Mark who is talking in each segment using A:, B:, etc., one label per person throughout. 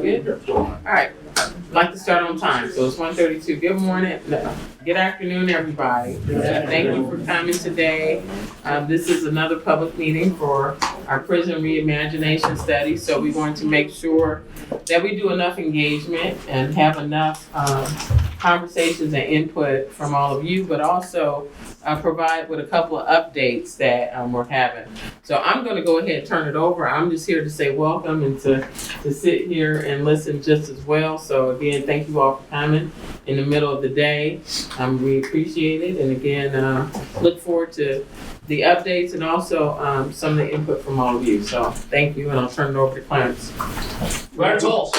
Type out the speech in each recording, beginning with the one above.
A: Good. All right. I'd like to start on time, so it's 1:32. Good morning, good afternoon, everybody. Thank you for coming today. This is another public meeting for our prison reimagination study, so we're going to make sure that we do enough engagement and have enough conversations and input from all of you, but also provide with a couple of updates that we're having. So I'm going to go ahead and turn it over. I'm just here to say welcome and to sit here and listen just as well. So again, thank you all for coming in the middle of the day. We appreciate it. And again, look forward to the updates and also some of the input from all of you. So thank you, and I'll turn it over to Clarence.
B: Clarence Hulse.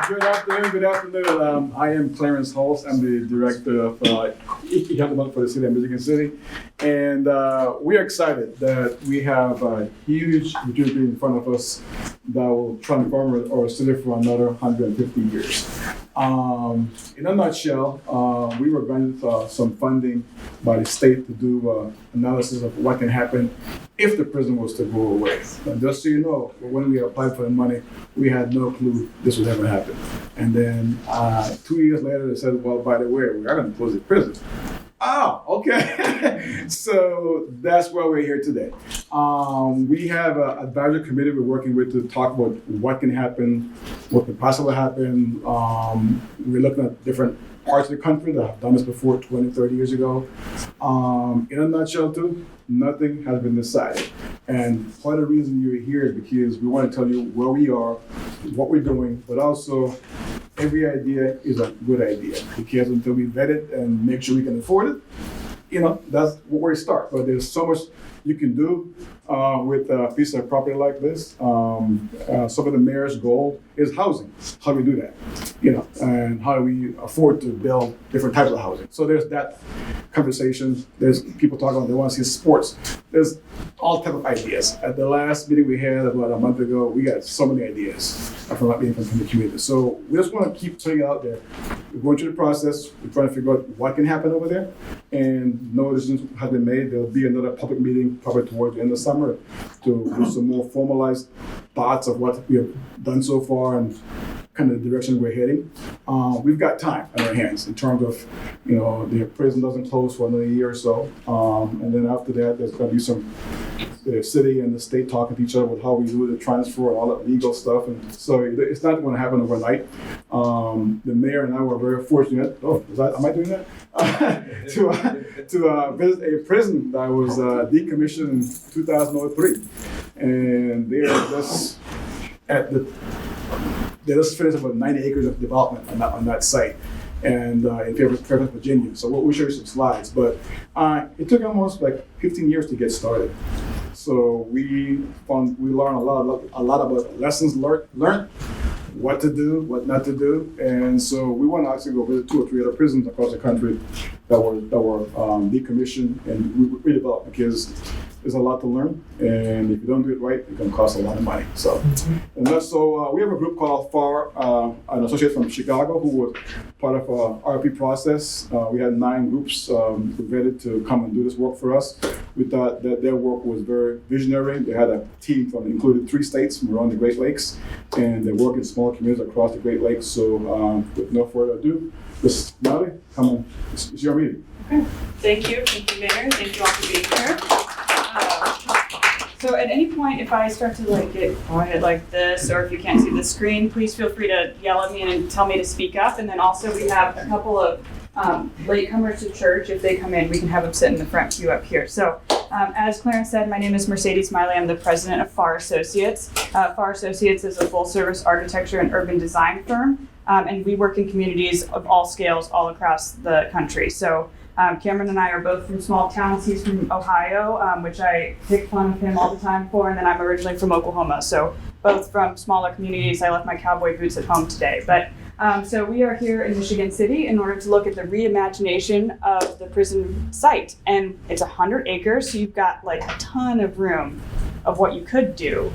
C: Good afternoon. I am Clarence Hulse. I'm the director of economic development for the city of Michigan City. And we are excited that we have a huge opportunity in front of us that will transform our city for another 150 years. In a nutshell, we were granted some funding by the state to do analysis of what can happen if the prison was to go away. And just so you know, when we applied for the money, we had no clue this would ever happen. And then 2 years later, they said, well, by the way, we are going to close the prison. Oh, okay. So that's why we're here today. We have an advisory committee we're working with to talk about what can happen, what could possibly happen. We're looking at different parts of the country that have done this before 20, 30 years ago. In a nutshell, too, nothing has been decided. And part of the reason you're here is because we want to tell you where we are, what we're doing, but also every idea is a good idea, because until we vet it and make sure we can afford it, that's where we start. But there's so much you can do with a piece of property like this. Some of the mayor's goal is housing. How do we do that? And how do we afford to build different types of housing? So there's that conversation. There's people talking about they want to see sports. There's all type of ideas. At the last meeting we had about a month ago, we got so many ideas from the community. So we just want to keep putting it out there. We're going through the process. We're trying to figure out what can happen over there. And no decisions have been made. There'll be another public meeting probably towards the end of summer to do some more formalized thoughts of what we have done so far and kind of the direction we're heading. We've got time on our hands in terms of, the prison doesn't close for another year or so. And then after that, there's going to be the city and the state talking to each other with how we do the transfer and all that legal stuff. And so it's not going to happen overnight. The mayor and I were very fortunate. Am I doing that? to visit a prison that was decommissioned in 2003. And they just finished about 90 acres of development on that site, and in Fairfax, Virginia. So we'll show you some slides, but it took almost like 15 years to get started. So we learned a lot about lessons learned, what to do, what not to do, and so we want to actually go visit 2 or 3 other prisons across the country that were decommissioned and redeveloped, because there's a lot to learn, and if you don't do it right, it can cost a lot of money. So, we have a group called FAR, an associate from Chicago, who was part of our RFP process. We had 9 groups vetted to come and do this work for us. We thought that their work was very visionary. They had a team included 3 states from around the Great Lakes, and they work in small communities across the Great Lakes. So, with no further ado, Ms. Nally, come on. It's your meeting.
D: Okay. Thank you, Mayor. Thank you all for being here. So at any point, if I start to get quiet like this, or if you can't see the screen, please feel free to yell at me and tell me to speak up. And then also we have a couple of latecomers to church. If they come in, we can have them sit in the front pew up here. So as Clarence said, my name is Mercedes Miley. I'm the president of FAR Associates. FAR Associates is a full-service architecture and urban design firm, and we work in communities of all scales all across the country. So Cameron and I are both from small towns. He's from Ohio, which I pick fun of him all the time for, and then I'm originally from Oklahoma. So both from smaller communities. I left my cowboy boots at home today. But so we are here in Michigan City in order to look at the reimagination of the prison site. And it's 100 acres, so you've got a ton of room of what you could do,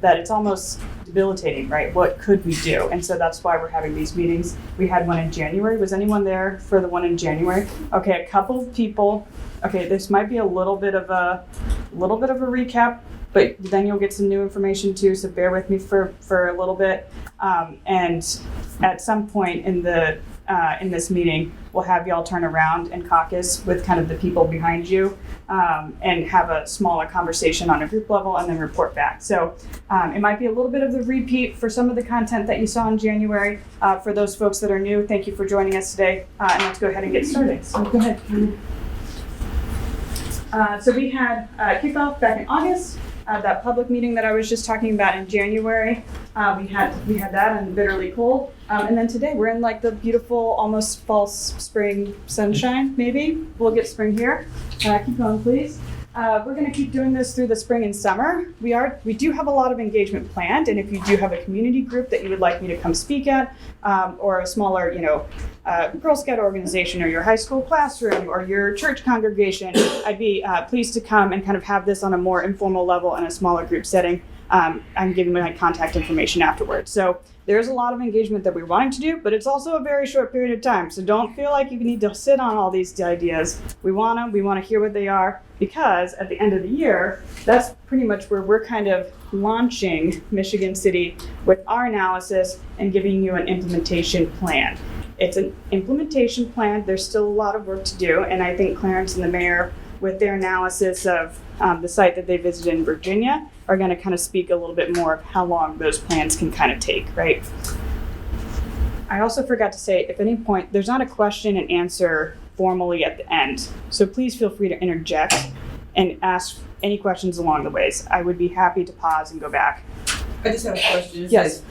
D: that it's almost debilitating, right? What could we do? And so that's why we're having these meetings. We had one in January. Was anyone there for the one in January? Okay, a couple of people. Okay, this might be a little bit of a recap. but then you'll get some new information too, so bear with me for a little bit. And at some point in this meeting, we'll have y'all turn around and caucus with kind of the people behind you and have a smaller conversation on a group level and then report back. So it might be a little bit of the repeat for some of the content that you saw in January. For those folks that are new, thank you for joining us today. And let's go ahead and get started. So go ahead. So we had kickoff back in August. That public meeting that I was just talking about in January, we had that in bitterly cold, and then today we're in like the beautiful, almost false spring sunshine. Maybe we'll get spring here. Keep going, please. We're going to keep doing this through the spring and summer. We do have a lot of engagement planned, and if you do have a community group that you would like me to come speak at, or a smaller, Girl Scout organization, or your high school classroom, or your church congregation, I'd be pleased to come and kind of have this on a more informal level in a smaller group setting. I'm giving my contact information afterwards. So there's a lot of engagement that we're wanting to do, but it's also a very short period of time. So don't feel like you need to sit on all these ideas. We want to hear what they are, because at the end of the year, that's pretty much where we're kind of launching Michigan City with our analysis and giving you an implementation plan. It's an implementation plan. There's still a lot of work to do, and I think Clarence and the mayor, with their analysis of the site that they visited in Virginia, are going to kind of speak a little bit more of how long those plans can kind of take, right? I also forgot to say, if at any point, there's not a question and answer formally at the end. So please feel free to interject and ask any questions along the ways. I would be happy to pause and go back.
B: I just have a question. It
D: Yes.
B: says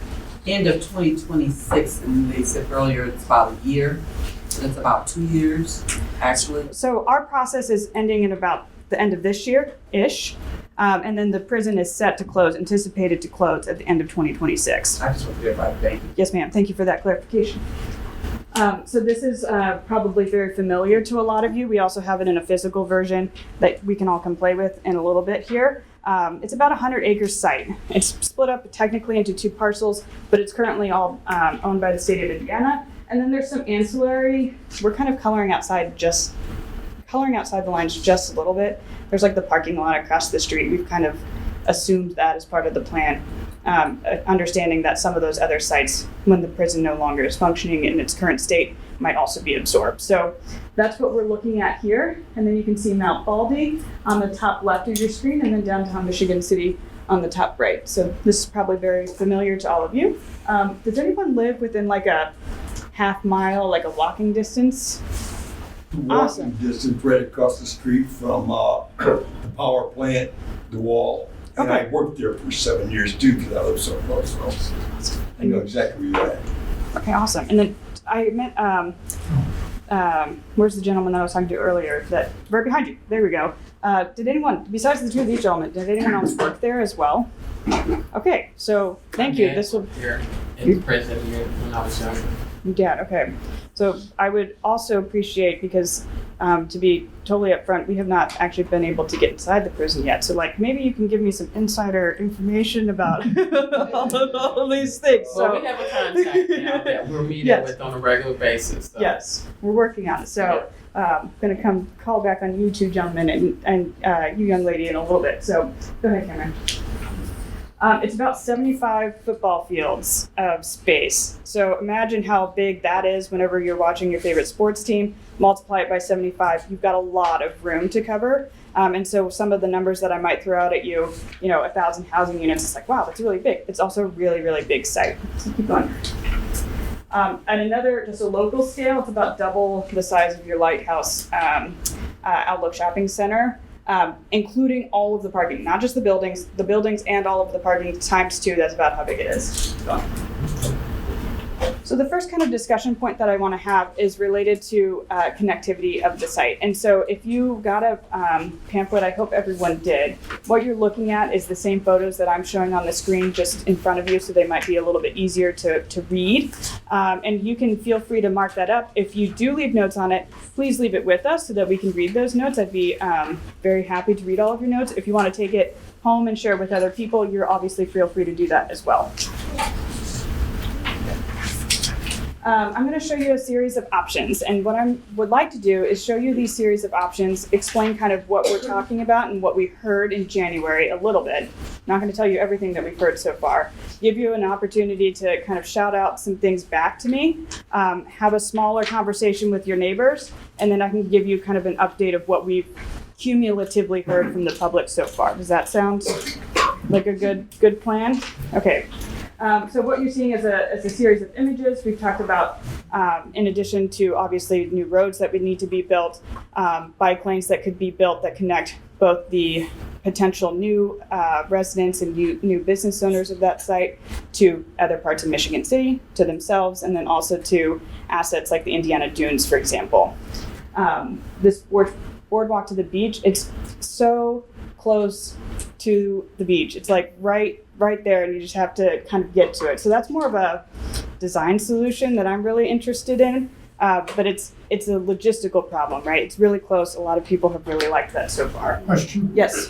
B: end of 2026, and they said earlier it's about a year. So it's about 2 years, actually.
D: So our process is ending in about the end of this year-ish. And then the prison is set to close, anticipated to close at the end of 2026.
B: I just want to verify. Thank you.
D: Yes, ma'am. Thank you for that clarification. So this is probably very familiar to a lot of you. We also have it in a physical version that we can all come play with in a little bit here. It's about a 100-acre site. It's split up technically into 2 parcels, but it's currently all owned by the state of Indiana. And then there's some ancillary. We're kind of coloring outside the lines just a little bit. There's like the parking lot across the street. We've kind of assumed that as part of the plan, understanding that some of those other sites, when the prison no longer is functioning in its current state, might also be absorbed. So that's what we're looking at here. And then you can see Mount Baldy on the top left of your screen, and then downtown Michigan City on the top right. So this is probably very familiar to all of you. Does anyone live within like a half mile, like a walking distance? Awesome.
E: Walking distance right across the street from the power plant, the wall. And I worked there for 7 years too, because I live so close. So I know exactly where you're at.
D: Okay, awesome. And then I met, where's the gentleman that I was talking to earlier? That right behind you. There we go. Did anyone, besides the 2 of these gentlemen, did anyone else work there as well? Okay, so thank you. This will.
A: Here in prison here when I was younger.
D: Yeah, okay. So I would also appreciate, because to be totally upfront, we have not actually been able to get inside the prison yet. So like maybe you can give me some insider information about all of these things.
A: Well,
D: So
A: we have a contact now that we're meeting
D: Yes.
A: with on a regular basis. So.
D: yes, we're working on it. So I'm going to come call back on you 2 gentlemen and you young lady in a little bit. So go ahead, Cameron. It's about 75 football fields of space. So imagine how big that is whenever you're watching your favorite sports team. Multiply it by 75. You've got a lot of room to cover. And so some of the numbers that I might throw out at you, 1,000 housing units, it's like, wow, that's really big. It's also a really, really big site. So keep going. At another, just a local scale, it's about double the size of your Lighthouse Outlook Shopping Center. Including all of the parking, not just the buildings and all of the parking times 2, that's about how big it is. So the first kind of discussion point that I want to have is related to connectivity of the site. And so if you got a pamphlet, I hope everyone did, what you're looking at is the same photos that I'm showing on the screen just in front of you, so they might be a little bit easier to read. And you can feel free to mark that up. If you do leave notes on it, please leave it with us so that we can read those notes. I'd be very happy to read all of your notes. If you want to take it home and share it with other people, you're obviously feel free to do that as well. I'm going to show you a series of options. And what I would like to do is show you these series of options, explain kind of what we're talking about and what we heard in January a little bit. I'm not going to tell you everything that we've heard so far. Give you an opportunity to kind of shout out some things back to me, have a smaller conversation with your neighbors, and then I can give you kind of an update of what we've cumulatively heard from the public so far. Does that sound like a good plan? Okay. So what you're seeing is a series of images. We've talked about, in addition to obviously new roads that would need to be built, bike lanes that could be built that connect both the potential new residents and new business owners of that site to other parts of Michigan City, to themselves, and then also to assets like the Indiana Dunes, for example. This boardwalk to the beach, it's so close to the beach. It's like right there, and you just have to kind of get to it. So that's more of a design solution that I'm really interested in. But it's a logistical problem, right? It's really close. A lot of people have really liked that so far.
F: Question,
D: Yes.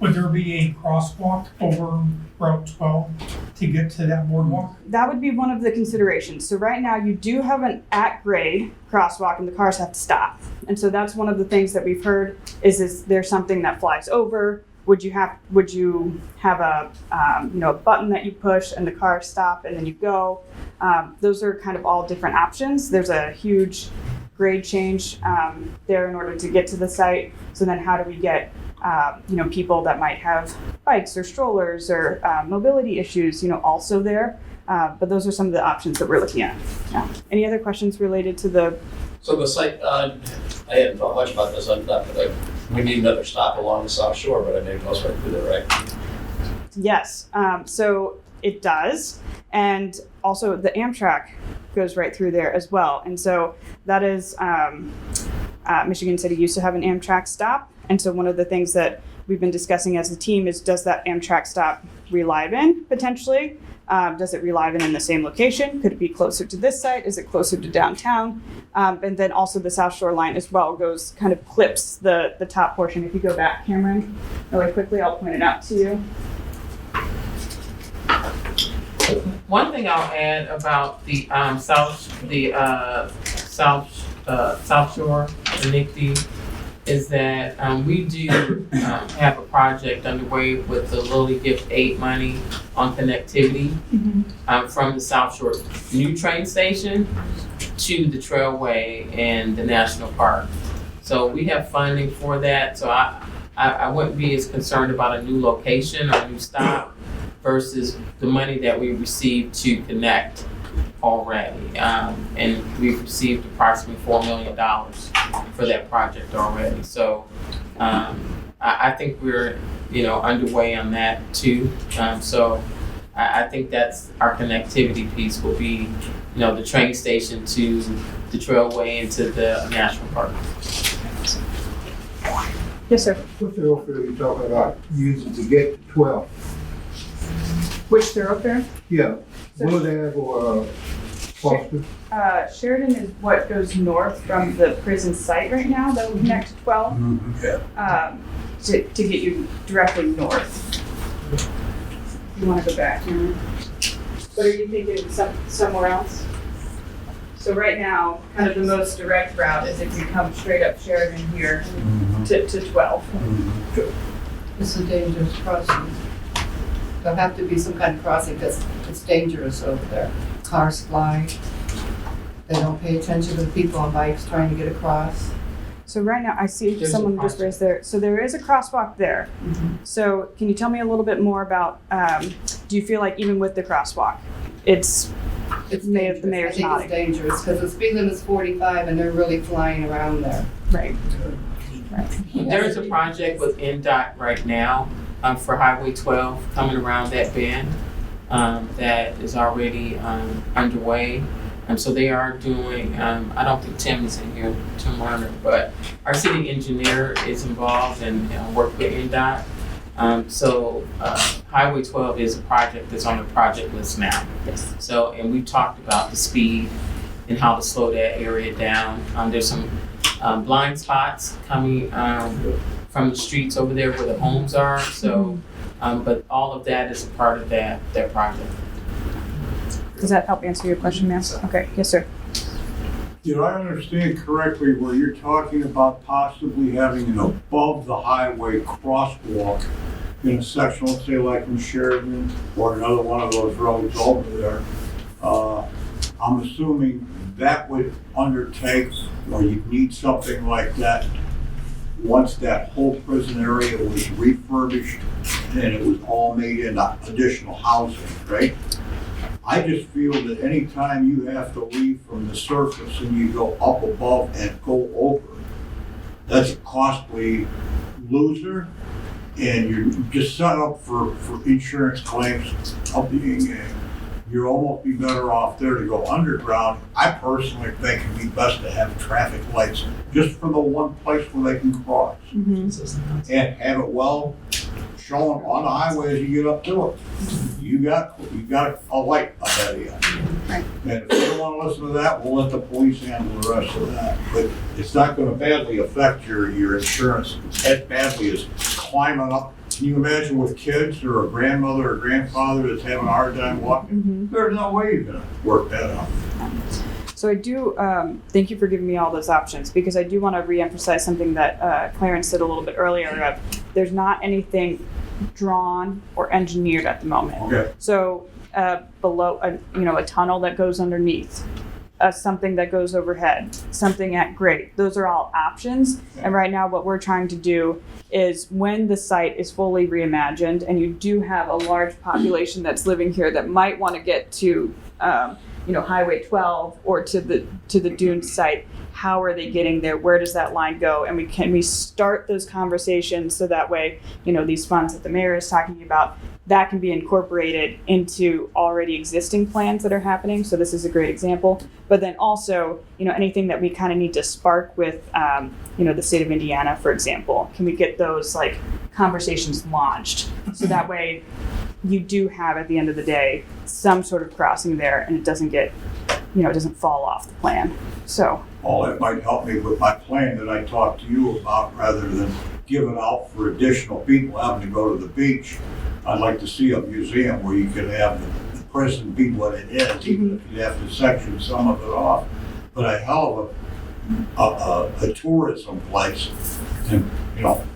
F: would there be a crosswalk over Route 12 to get to that boardwalk?
D: That would be one of the considerations. So right now you do have an at-grade crosswalk and the cars have to stop. And so that's one of the things that we've heard is there something that flies over? Would you have a a button that you push and the cars stop and then you go? Those are kind of all different options. There's a huge grade change there in order to get to the site. So then how do we get people that might have bikes or strollers or mobility issues also there? But those are some of the options that we're looking at. Yeah. Any other questions related to the?
G: So the site, I hadn't thought much about this, we need another stop along the South Shore, but I think it goes right through there, right?
D: Yes, so it does. And also the Amtrak goes right through there as well. And so that is, Michigan City used to have an Amtrak stop. And so one of the things that we've been discussing as a team is, does that Amtrak stop reliven potentially? Does it reliven in the same location? Could it be closer to this site? Is it closer to downtown? And then also the South Shore line as well kind of clips the top portion. If you go back, Cameron, really quickly, I'll point it out to you.
A: One thing I'll add about the South Shore, the NICD, is that we do have a project underway with the Lilly Gift 8 money on connectivity from the South Shore new train station to the Trailway and the National Park. So we have funding for that. So I wouldn't be as concerned about a new location or a new stop versus the money that we received to connect already. And we've received approximately $4 million for that project already. So I think we're underway on that too. So I think that's our connectivity piece will be the train station to the Trailway and to the National Park.
D: Yes, sir.
H: What thoroughfare are you talking about using to get to 12?
D: Which thoroughfare?
H: Yeah,
D: So-
H: Willard Ave or Foster?
D: Sheridan is what goes north from the prison site right now. That will connect to 12 to get you directly north. You want to go back? But are you thinking somewhere else? So right now, kind of the most direct route is if you come straight up Sheridan here to 12.
I: It's a dangerous crossing. There'll have to be some kind of crossing because it's dangerous over there. Cars fly. They don't pay attention to the people on bikes trying to get across.
D: So right now, I see
A: There's
D: someone
A: a
D: just
A: crosswalk.
D: raised there. So there is a crosswalk there. So can you tell me a little bit more about, do you feel like even with the crosswalk, it's
I: It's
D: the
I: dangerous.
D: mayor's
I: I think
D: nodding.
I: it's dangerous because the speed limit is 45 and they're really flying around there.
D: Right.
A: There is a project with NDOT right now for Highway 12 coming around that bend that is already underway. So they are doing, I don't think Tim is in here, Tim Lerner, but our city engineer is involved and worked with NDOT. So Highway 12 is a project that's on the project list now.
D: Yes.
A: So, and we talked about the speed and how to slow that area down. There's some blind spots coming from the streets over there where the homes are. So, but all of that is a part of that project.
D: Does that help answer your question, ma'am? Okay, yes, sir.
H: Did I understand correctly where you're talking about possibly having an above the highway crosswalk in a section, let's say like in Sheridan or another one of those roads over there? I'm assuming that would undertake, or you'd need something like that once that whole prison area was refurbished and it was all made into additional housing, right? I just feel that anytime you have to leave from the surface and you go up above and go over, that's a costly loser, and you're just set up for insurance claims of being you're almost be better off there to go underground. I personally think it'd be best to have traffic lights just for the one place where they can cross. And have it well shown on the highway as you get up to it. You got a light ahead of you.
D: Right.
H: And if you don't want to listen to that, we'll let the police handle the rest of that. But it's not going to badly affect your insurance as badly as climbing up. Can you imagine with kids or a grandmother or grandfather that's having a hard time walking? There's no way you're going to work that out.
D: So I do, thank you for giving me all those options, because I do want to reemphasize something that Clarence said a little bit earlier of there's not anything drawn or engineered at the moment.
H: Okay.
D: So below, a tunnel that goes underneath, something that goes overhead, something at grade. Those are all options. And right now what we're trying to do is when the site is fully reimagined and you do have a large population that's living here that might want to get to Highway 12 or to the Dune site, how are they getting there? Where does that line go? And can we start those conversations so that way, these funds that the mayor is talking about, that can be incorporated into already existing plans that are happening. So this is a great example. But then also, anything that we kind of need to spark with, the state of Indiana, for example, can we get those conversations launched? So that way you do have, at the end of the day, some sort of crossing there and it doesn't get, it doesn't fall off the plan. So.
H: All that might help me with my plan that I talked to you about, rather than giving out for additional people having to go to the beach. I'd like to see a museum where you could have the prison be what it is, even if you have to section some of it off. But a hell of a tourism place, and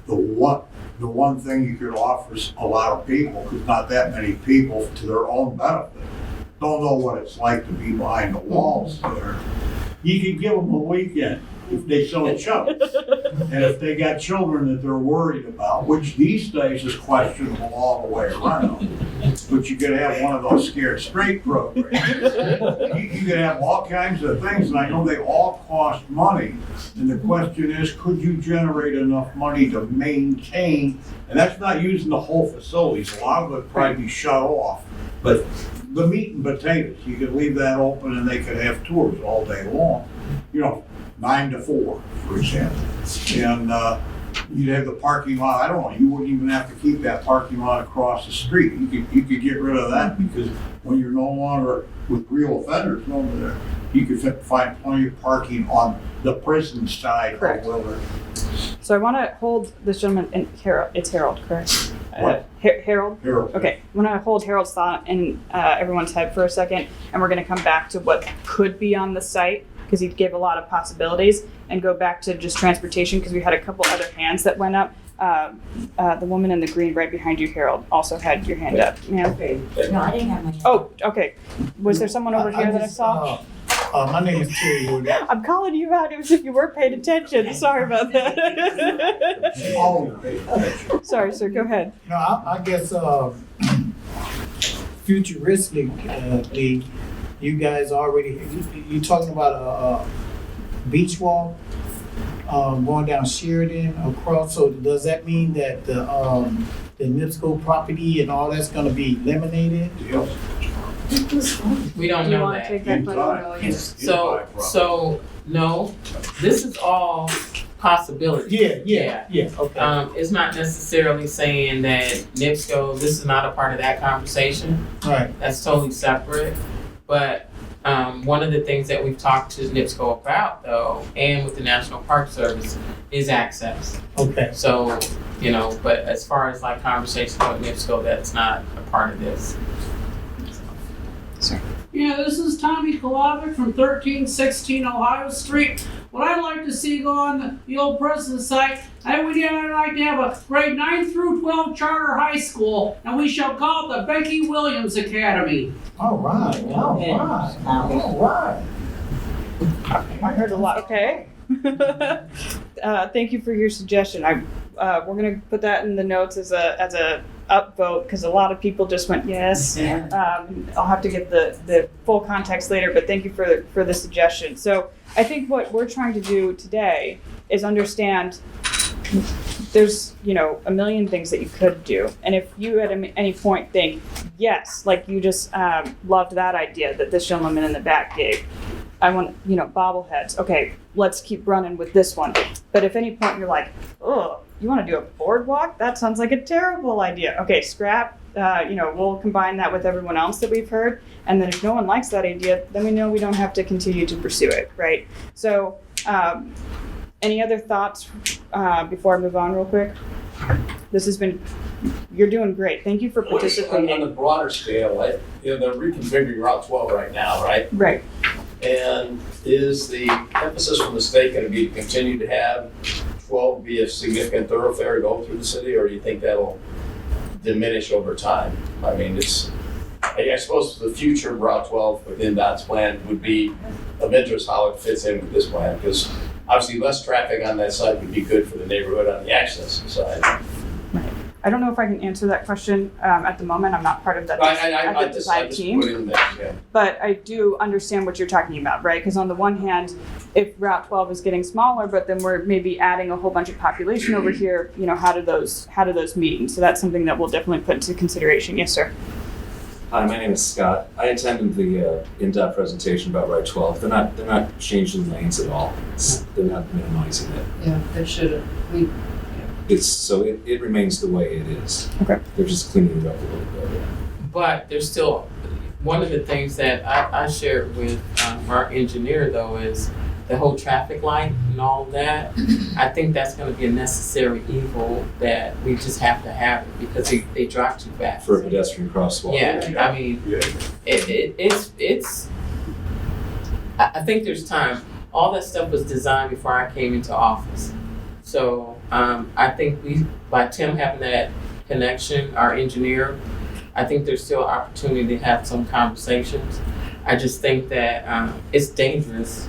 H: the one thing you could offer a lot of people, because not that many people, to their own benefit, don't know what it's like to be behind the walls there. You could give them a weekend if they so chose. And if they got children that they're worried about, which these days is questionable all the way around, but you could have one of those Scared Straight programs. You could have all kinds of things, and I know they all cost money. And the question is, could you generate enough money to maintain? And that's not using the whole facilities. A lot of it would probably be shut off. But the meat and potatoes, you could leave that open and they could have tours all day long. 9 to 4, for example. And you'd have the parking lot, I don't know, you wouldn't even have to keep that parking lot across the street. You could get rid of that, because when you're no longer with real offenders over there, you could find plenty of parking on the prison side.
D: Correct.
H: Of Willard.
D: So I want to hold this gentleman, and Harold, it's Harold, correct?
H: What?
D: Harold?
H: Harold.
D: Okay, I'm going to hold Harold's thought in everyone's head for a second, and we're going to come back to what could be on the site, because he gave a lot of possibilities, and go back to just transportation, because we had a couple other hands that went up. The woman in the green right behind you, Harold, also had your hand up. Ma'am?
J: No, I didn't have my hand.
D: Oh, okay. Was there someone over here that I saw?
J: My name is Terry Wood.
D: I'm calling you out as if you weren't paying attention. Sorry about that. Sorry, sir. Go ahead.
J: No, I guess futuristically, you guys already, you talking about a beach walk going down Sheridan across. So does that mean that the NIPSCO property and all that's going to be eliminated?
H: Yep.
A: We don't
D: Do you
A: know
D: want to
A: that.
D: take that photo?
A: So no, this is all possibility.
J: Yeah. Okay.
A: It's not necessarily saying that NIPSCO, this is not a part of that conversation.
J: Right.
A: That's totally separate. But one of the things that we've talked to NIPSCO about, though, and with the National Park Service, is access.
J: Okay.
A: So, but as far as conversations with NIPSCO, that's not a part of this.
D: Sir.
A: Yeah,
K: Yeah, this is Tommy Kolovic from 1316 Ohio Street. What I'd like to see go on the old President site, I'd like to have a grade 9 through 12 charter high school, and we shall call it the Becky Williams Academy.
J: All right, all right, all right.
D: I heard a lot. Okay. Thank you for your suggestion. We're gonna put that in the notes as a upvote because a lot of people just went yes. I'll have to get the full context later, but thank you for the suggestion. So I think what we're trying to do today is understand there's a million things that you could do, and if you at any point think yes, like you just loved that idea that this gentleman in the back gave. I want, bobbleheads. Okay, let's keep running with this one. But if any point you're like, oh, you want to do a boardwalk? That sounds like a terrible idea. Okay, scrap. We'll combine that with everyone else that we've heard. And then if no one likes that idea, then we know we don't have to continue to pursue it, right? So, any other thoughts before I move on real quick? You're doing great. Thank you for participating.
G: On the broader scale, they're reconfiguring Route 12 right now, right?
D: Right.
G: And is the emphasis from the state going to be to continue to have 12 be a significant thoroughfare go through the city, or do you think that'll diminish over time? I mean, I suppose the future of Route 12 within DOT's plan would be of interest how it fits in with this plan, because obviously less traffic on that side would be good for the neighborhood on the access side.
D: I don't know if I can answer that question at the moment. I'm not part of that design team.
G: Put it in there, yeah.
D: But I do understand what you're talking about, right? Because on the one hand, if Route 12 is getting smaller, but then we're maybe adding a whole bunch of population over here, how do those meet? So that's something that we'll definitely put into consideration. Yes, sir.
L: Hi, my name is Scott. I attended the in-depth presentation about Route 12. They're not changing lanes at all. They're not minimizing it.
I: Yeah, they shouldn't.
L: It remains the way it is.
D: Okay.
L: They're just cleaning it up a little bit.
A: But there's still, one of the things that I shared with our engineer though is the whole traffic light and all of that. I think that's gonna be a necessary evil that we just have to have it because they drive too fast.
L: For a pedestrian crosswalk.
A: Yeah, I mean, I think there's time. All that stuff was designed before I came into office. So I think by Tim having that connection, our engineer, I think there's still opportunity to have some conversations. I just think that it's dangerous.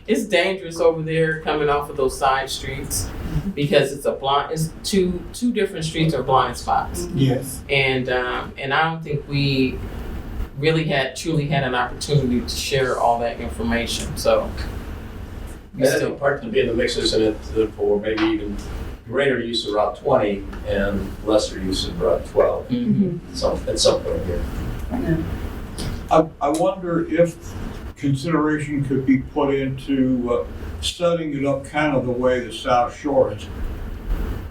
A: It's dangerous over there coming off of those side streets because it's two different streets are blind spots.
J: Yes.
A: And I don't think we really truly had an opportunity to share all that information. So.
G: And I think part to be in the mix is for maybe even greater use of Route 20 and lesser use of Route 12.
A: Mm-hmm.
G: So at some point here.
H: I wonder if consideration could be put into setting it up kind of the way the South Shore has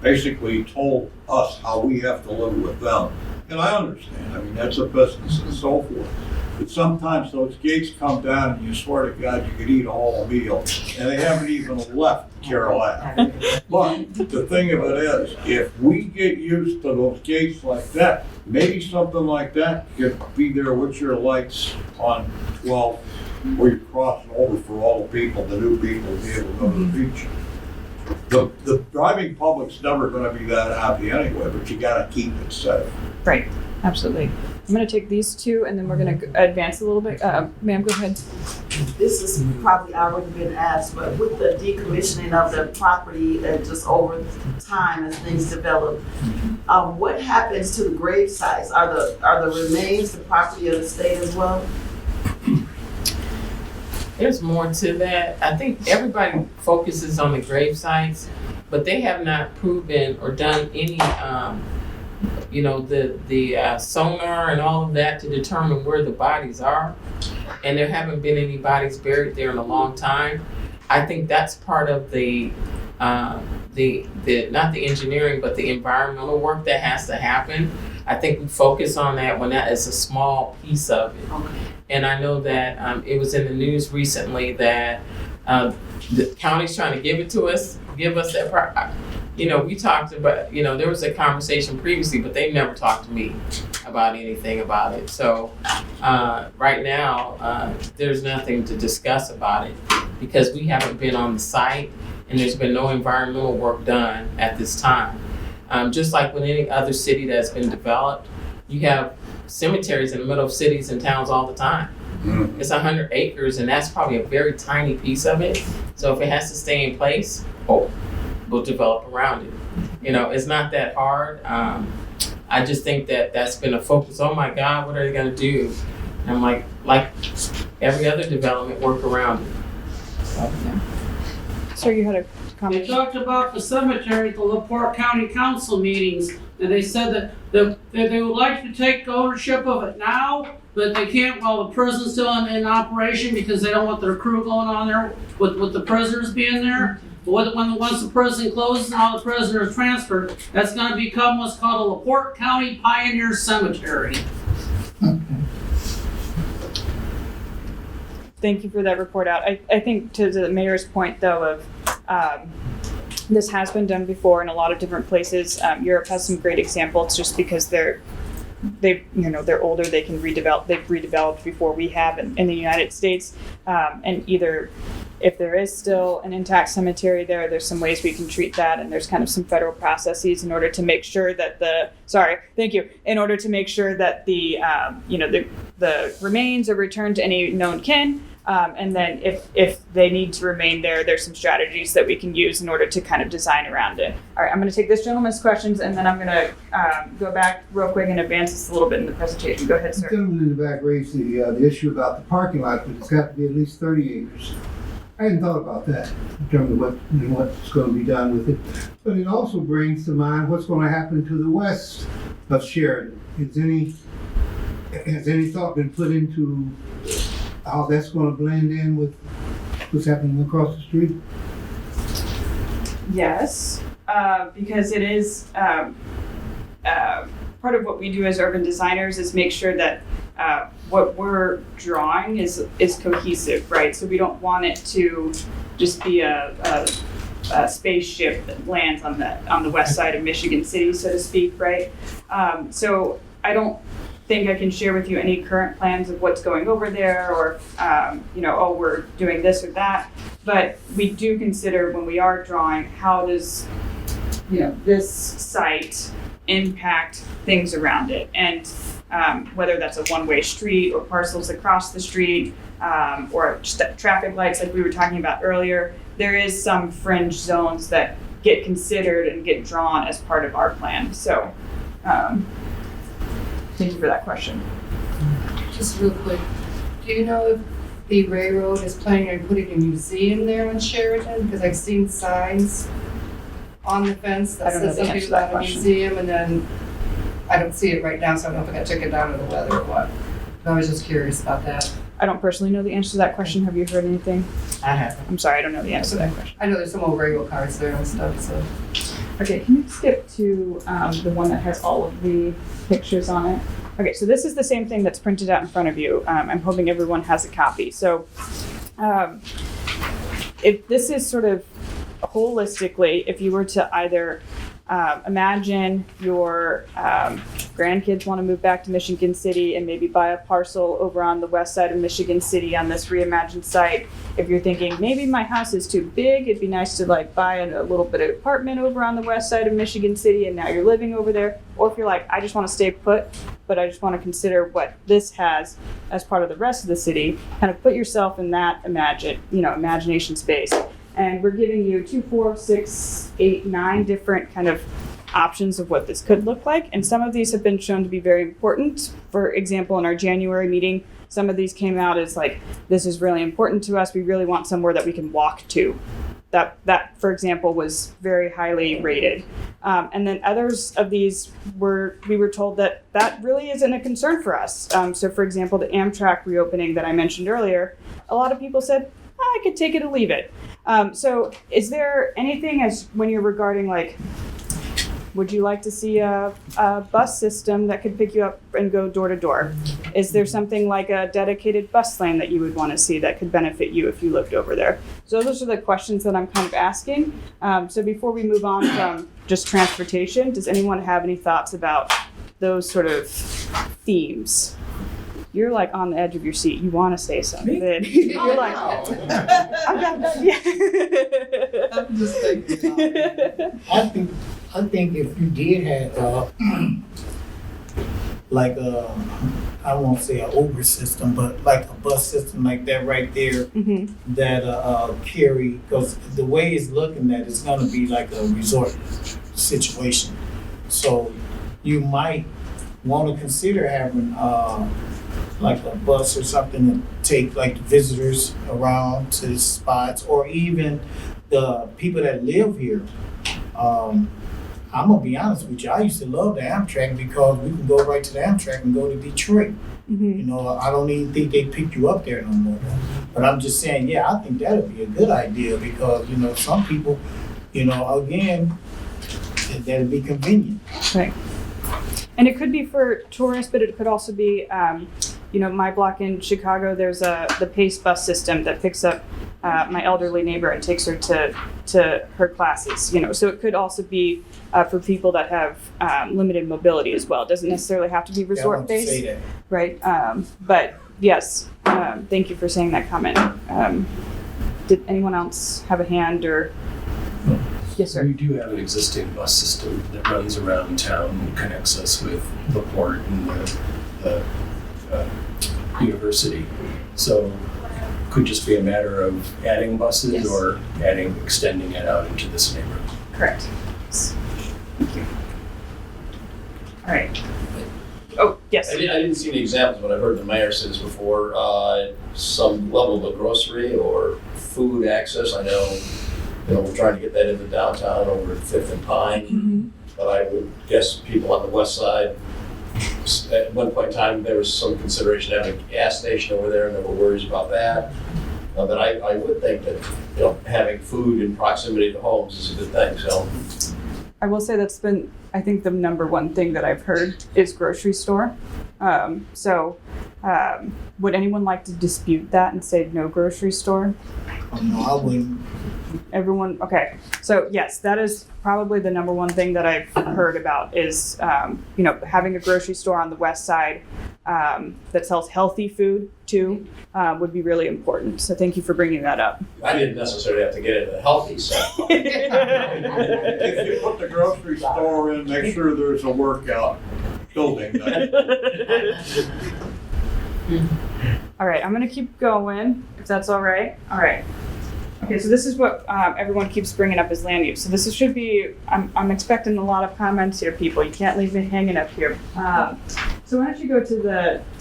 H: basically told us how we have to live with them. And I understand, I mean, that's a business and so forth. But sometimes those gates come down and you swear to God you could eat a whole meal, and they haven't even left Carroll Ave. But the thing of it is, if we get used to those gates like that, maybe something like that could be there with your lights on 12, where you're crossing over for all the people, the new people, to be able to go to the beach. The driving public's never going to be that happy anyway, but you got to keep it safe.
D: Right. Absolutely. I'm going to take these two and then we're going to advance a little bit. Ma'am, go ahead.
M: This has probably already been asked, but with the decommissioning of the property and just over time as things develop, what happens to the grave sites? Are the remains the property of the state as well?
A: There's more to that. I think everybody focuses on the grave sites, but they have not proven or done any the sonar and all of that to determine where the bodies are. And there haven't been any bodies buried there in a long time. I think that's part of the not the engineering, but the environmental work that has to happen. I think we focus on that when that is a small piece of it. Okay. And I know that it was in the news recently that the county's trying to give us that we talked about, there was a conversation previously, but they never talked to me. about anything about it. So right now, there's nothing to discuss about it because we haven't been on the site and there's been no environmental work done at this time. Just like with any other city that's been developed, you have cemeteries in the middle of cities and towns all the time. It's 100 acres and that's probably a very tiny piece of it. So if it has to stay in place, we'll develop around it. You know, it's not that hard. I just think that that's been a focus. Oh my God, what are they gonna do? And I'm like every other development, work around it. So, yeah.
D: So you had a
K: They
D: comment?
K: talked about the cemetery at the LaPorte County Council meetings, and they said that they would like to take ownership of it now, but they can't while the prison's still in operation because they don't want their crew going on there with the prisoners being there. But once the prison closes and all the prisoners transferred, that's gonna become what's called a LaPorte County Pioneer Cemetery.
D: Thank you for that report out. I think to the mayor's point though of this has been done before in a lot of different places. Europe has some great examples just because they're older, they can redevelop, they've redeveloped before we have in the United States. And either if there is still an intact cemetery there's some ways we can treat that, and there's kind of some federal processes in order to make sure that in order to make sure that the remains are returned to any known kin. And then if they need to remain there's some strategies that we can use in order to kind of design around it. All right, I'm going to take this gentleman's questions, and then I'm going to go back real quick and advance this a little bit in the presentation. Go ahead,
N: The
D: sir.
N: gentleman in the back raised the issue about the parking lot, but it's got to be at least 30 acres. I hadn't thought about that in terms of what's going to be done with it. But it also brings to mind what's going to happen to the west of Sheridan. Has any thought been put into how that's going to blend in with what's happening across the street?
D: Yes, because it is part of what we do as urban designers is make sure that what we're drawing is cohesive, right? So we don't want it to just be a spaceship that lands on the west side of Michigan City, so to speak, right? So I don't think I can share with you any current plans of what's going over there or, we're doing this or that. But we do consider when we are drawing, how does, this site impact things around it? And whether that's a one-way street or parcels across the street or just traffic lights like we were talking about earlier, there is some fringe zones that get considered and get drawn as part of our plan. So, thank you for that question.
I: Just real quick, do you know if the railroad is planning on putting a museum there on Sheridan? Because I've seen signs on the fence
D: I
I: that
D: don't know
I: says
D: the
I: something
D: answer to that
I: about a
D: question.
I: museum, and then I don't see it right now, so I don't know if I got taken down in the weather or what. But I was just curious about that.
D: I don't personally know the answer to that question. Have you heard anything?
A: I haven't.
D: I'm sorry, I don't know the answer to that question.
I: I know there's some old railroad cars there and stuff, so.
D: Okay, can you skip to the one that has all of the pictures on it? Okay, so this is the same thing that's printed out in front of you. I'm hoping everyone has a copy. So if this is sort of holistically, if you were to either imagine your grandkids want to move back to Michigan City and maybe buy a parcel over on the west side of Michigan City on this reimagined site. If you're thinking maybe my house is too big, it'd be nice to buy a little bit of apartment over on the west side of Michigan City and now you're living over there. Or if you're like, I just want to stay put, but I just want to consider what this has as part of the rest of the city, kind of put yourself in that imagination space. And we're giving you 2, 4, 6, 8, 9 different kind of options of what this could look like. And some of these have been shown to be very important. For example, in our January meeting, some of these came out as this is really important to us. We really want somewhere that we can walk to. That, for example, was very highly rated. And then others of these we were told that really isn't a concern for us. So for example, the Amtrak reopening that I mentioned earlier, a lot of people said, I could take it or leave it. So is there anything when you're regarding would you like to see a bus system that could pick you up and go door to door? Is there something like a dedicated bus lane that you would want to see that could benefit you if you lived over there? So those are the questions that I'm kind of asking. So before we move on from just transportation, does anyone have any thoughts about those sort of themes. You're like on the edge of your seat. You want to say something. You're like, I'm not done yet.
B: I'm just thinking.
J: I think if you did have like I won't say an Uber system, but like a bus system like that right there that carry, because the way it's looking at it's gonna be like a resort situation. So you might want to consider having like a bus or something to take like the visitors around to the spots, or even the people that live here. I'm gonna be honest with you. I used to love the Amtrak because we can go right to the Amtrak and go to Detroit. You know, I don't even think they pick you up there no more. But I'm just saying, yeah, I think that would be a good idea because, you know, some people, you know, again, that'd be convenient.
D: Right. And it could be for tourists, but it could also be, you know, my block in Chicago, there's the Pace bus system that picks up my elderly neighbor and takes her to her classes, you know. So it could also be for people that have limited mobility as well. It doesn't necessarily have to be resort-based, right? But yes, thank you for saying that comment. Did anyone else have a hand or? Yes, sir.
O: We do have an existing bus system that runs around town and connects us with the port and the university. So it could just be a matter of adding buses or extending it out into this neighborhood.
D: Correct. Thank you. All right. Oh, yes.
G: I didn't see any examples, but I've heard the mayor say this before, some level of grocery or food access. I know, you know, we're trying to get that into downtown over at 5th and Pine, but I would guess people on the west side, at one point in time, there was some consideration of having a gas station over there, and there were worries about that. But I would think that, you know, having food in proximity to homes is a good thing, so.
D: I will say that's been, I think, the number one thing that I've heard is grocery store. Would anyone like to dispute that and say no grocery store?
J: No, I wouldn't.
D: Everyone, okay. So yes, that is probably the number one thing that I've heard about is, you know, having a grocery store on the west side that sells healthy food too would be really important. So thank you for bringing that up.
G: I didn't necessarily have to get into the healthy side.
H: If you put the grocery store in, make sure there's a workout building.
D: All right, I'm gonna keep going if that's all right. All right. Okay, so this is what everyone keeps bringing up as land use. So this should be, I'm expecting a lot of comments here, people. You can't leave me hanging up here. So why don't you go to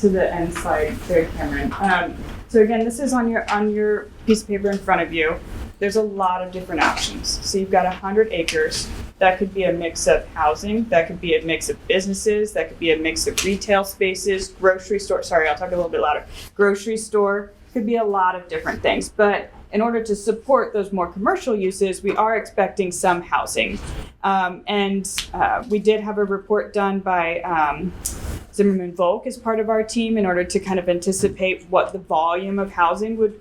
D: the end slide there, Cameron. So again, this is on your piece of paper in front of you. There's a lot of different options. So you've got 100 acres. That could be a mix of housing. That could be a mix of businesses. That could be a mix of retail spaces, grocery store. Sorry, I'll talk a little bit louder. Grocery store could be a lot of different things. But in order to support those more commercial uses, we are expecting some housing. We did have a report done by Zimmerman Volk as part of our team in order to kind of anticipate what the volume of housing would